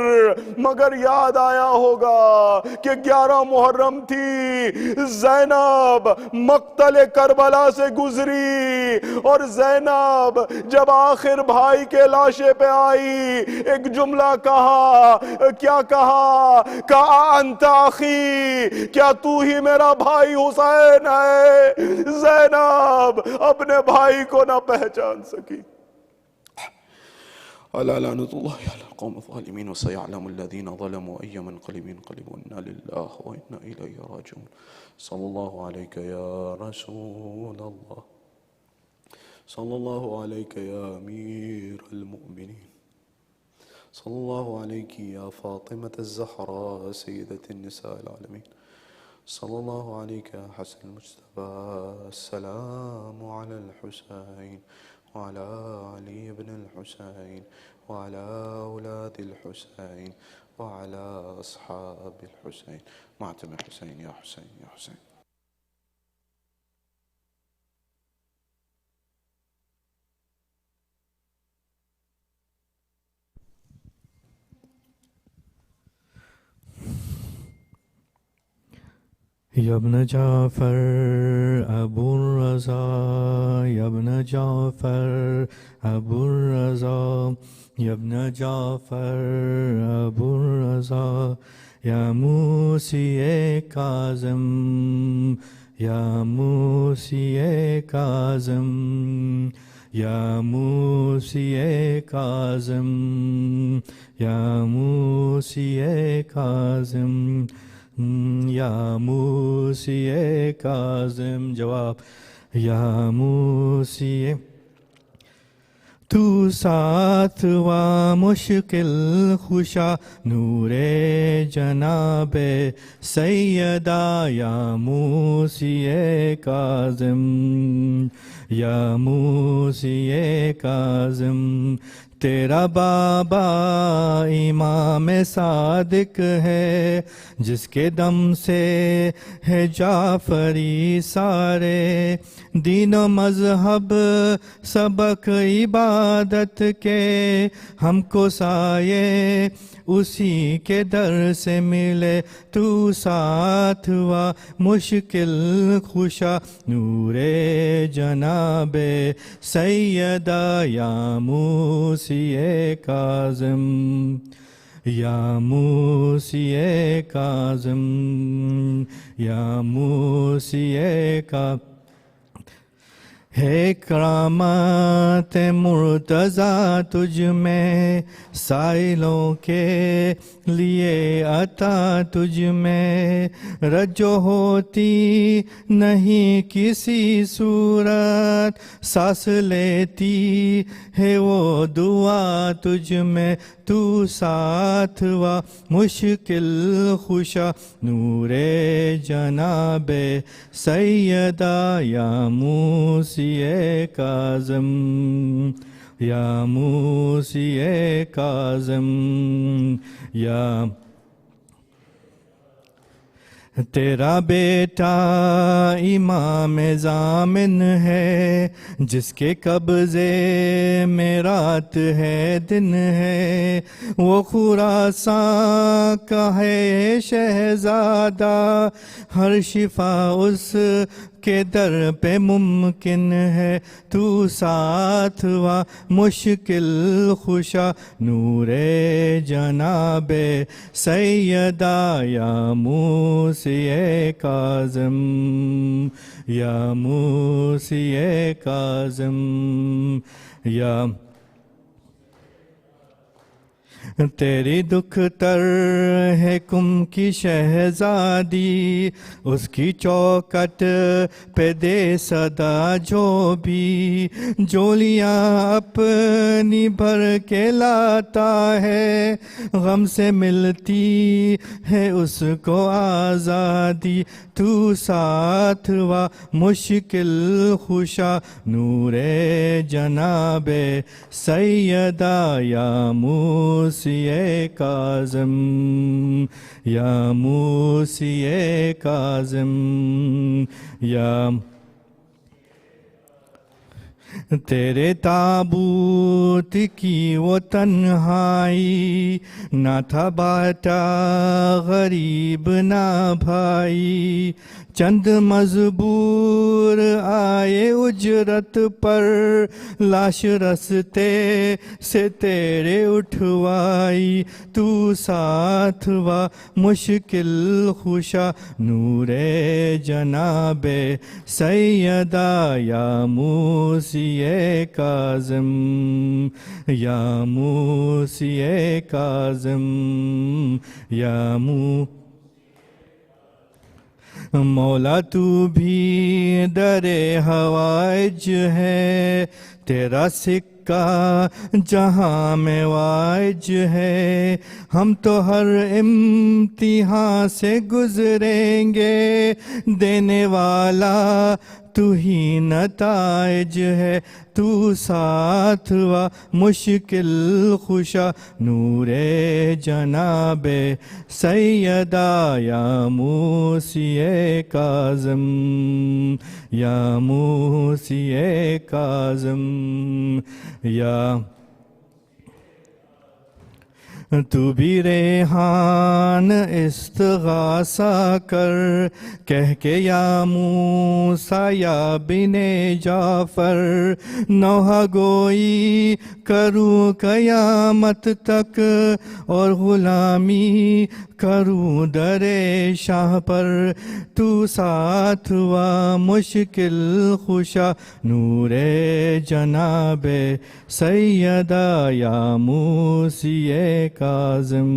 مگر یاد آیا ہوگا کہ 11 محرم تھی، زینب مقتل کربلا سے گزری، اور زینب جب آخر بھائی کے لاشے پہ آئی، ایک جملہ کہا، کیا کہا؟ کہا انت اخی، کیا تو ہی میرا بھائی حسین ہے؟ زینب اپنے بھائی کو نہ پہچان سکی۔ الا لعنۃ اللہ علی القوم الظالمین وسيعلم الذین ظلموا أي منقلب ينقلبون، انا للہ وانا الیہ راجعون۔ صلی اللہ علیک یا رسول اللہ، صلی اللہ علیک یا امیر المؤمنین، صلی اللہ علیک یا فاطمة الزہراء سیدۃ النساء العالمین، صلی اللہ علیک یا حسن المجتبی، السلام علی الحسین وعلى علي بن الحسين وعلى أولاد الحسين وعلى أصحاب الحسين، ماتم الحسين يا حسين يا حسين۔ یا ابن جعفر ابو الرضا، یا ابن جعفر ابو الرضا، یا ابن جعفر ابو الرضا، یا موسی کاظم، یا موسی کاظم، یا موسی کاظم، یا موسی کاظم، یا موسی کاظم۔ جواب، یا موسی، تو ساتھ و مشکل خوشا نور جناب سیدہ، یا موسی کاظم، یا موسی کاظم۔ تیرا بابا امام صادق ہے، جس کے دم سے ہے جعفری سارے، دین و مذہب سبق عبادت کے، ہم کو سائے اسی کے در سے ملے، تو ساتھ و مشکل خوشا نور جناب سیدہ، یا موسی کاظم، یا موسی کاظم، یا موسی کاظم۔ ہے کرامات مرتضیٰ تجھ میں، سائلوں کے لیے عطا تجھ میں، رجو ہوتی نہیں کسی صورت، سانس لیتی ہے وہ دعا تجھ میں، تو ساتھ و مشکل خوشا نور جناب سیدہ، یا موسی کاظم، یا موسی کاظم، یا تیرا بیٹا امام ضامن ہے، جس کے قبضے میں رات ہے دن ہے، وہ خراساں کا ہے شہزادہ، ہر شفا اس کے در پہ ممکن ہے، تو ساتھ و مشکل خوشا نور جناب سیدہ، یا موسی کاظم، یا موسی کاظم، یا تیری دکھ تر ہے کم کی شہزادی، اس کی چوکٹ پہ دے صدا جو بھی، جولیاں اپنی بھر کے لاتا ہے، غم سے ملتی ہے اس کو آزادی، تو ساتھ و مشکل خوشا نور جناب سیدہ یا موسی کاظم، یا موسی کاظم، یا تیرے تابوت کی وہ تنہائی، نہ تھا بیٹا غریب نہ بھائی، چند مزبور آئے اجرت پر، لاش رستے سے تیرے اٹھوائی، تو ساتھ و مشکل خوشا نور جناب سیدہ یا موسی کاظم، یا موسی کاظم، یا مولا تو بھی در حوائج ہے، تیرا سکہ جہاں میں وائج ہے، ہم تو ہر امتحان سے گزریں گے، دینے والا تو ہی نتائج ہے، تو ساتھ و مشکل خوشا نور جناب سیدہ یا موسی کاظم، یا موسی کاظم، یا تو بھی ریحان استغاثہ کر، کہہ کے یا موسیٰ یا بن جعفر، نوحہ گوئی کروں قیامت تک، اور غلامی کروں در شاہ پر، تو ساتھ و مشکل خوشا نور جناب سیدہ یا موسی کاظم،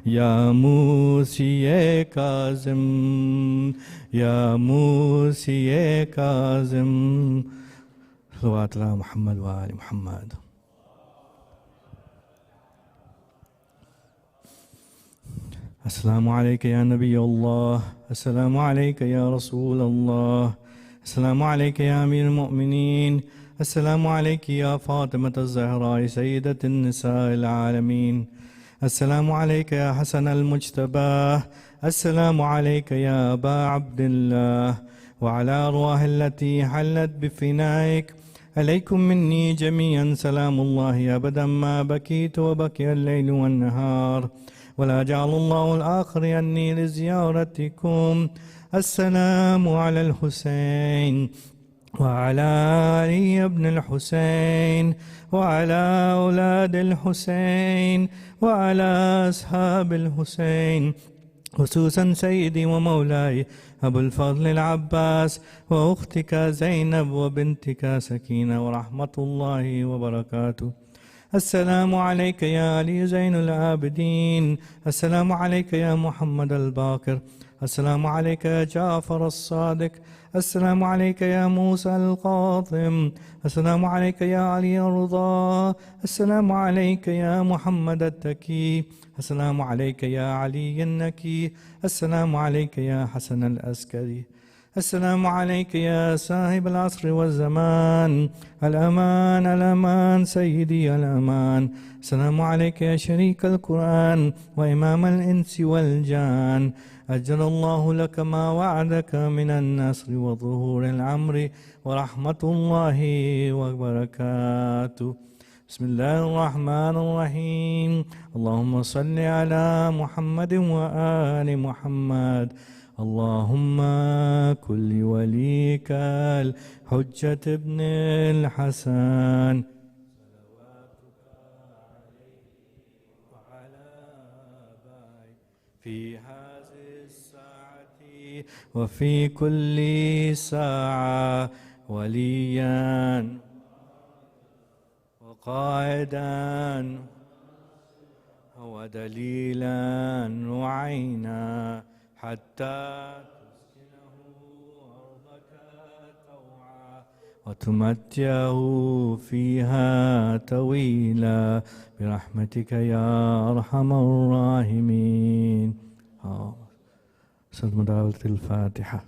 یا موسی کاظم، یا موسی کاظم، صلوات اللہ محمد و آل محمد۔ السلام علیکہ یا نبی اللہ، السلام علیکہ یا رسول اللہ، السلام علیکہ یا امیر المؤمنین، السلام علیکہ یا فاطمة الزہراء سیدۃ النساء العالمین، السلام علیکہ یا حسن المجتبى، السلام علیکہ یا ابا عبد اللہ، وعلى ارواح التي حلت بفنائک، علیکم منی جمیعا سلام اللہ ابدا ما بکیت وبکی اللیل والنہار، ولا جعل الله الآخر عني لزيارتكم، السلام على الحسين وعلى علي بن الحسين وعلى أولاد الحسين وعلى أصحاب الحسين، خصوصا سيدي ومولاي أبو الفضل العباس وأختك زينب وبنتك سكينة ورحمة الله وبركاته، السلام عليك يا علي زين العابدين، السلام عليك يا محمد الباقر، السلام عليك يا جعفر الصادق، السلام عليك يا موسى القاظم، السلام عليك يا علي الرضا، السلام عليك يا محمد التكي، السلام عليك يا علي النكي، السلام عليك يا حسن العسكري، السلام عليك يا صاحب العصر والزمان، الأمان الأمان سيدي الأمان، السلام عليك يا شريك القرآن وإمام الإنس والجان، أجل الله لك ما وعدك من النصر وظهور الأمر ورحمة الله وبركاته، بسم الله الرحمن الرحيم، اللهم صل على محمد وآل محمد، اللهم كل وليك الحجة ابن الحسن، صلواتك عليه وعلى آبائه في هذه الساعة وفي كل ساعة، وليا، وقائدا ودليلا وعينا حتى تسكنه أرضك طوعا وتمتعه فيها طويلا برحمتك يا أرحم الراحمين. سورة الفاتحة.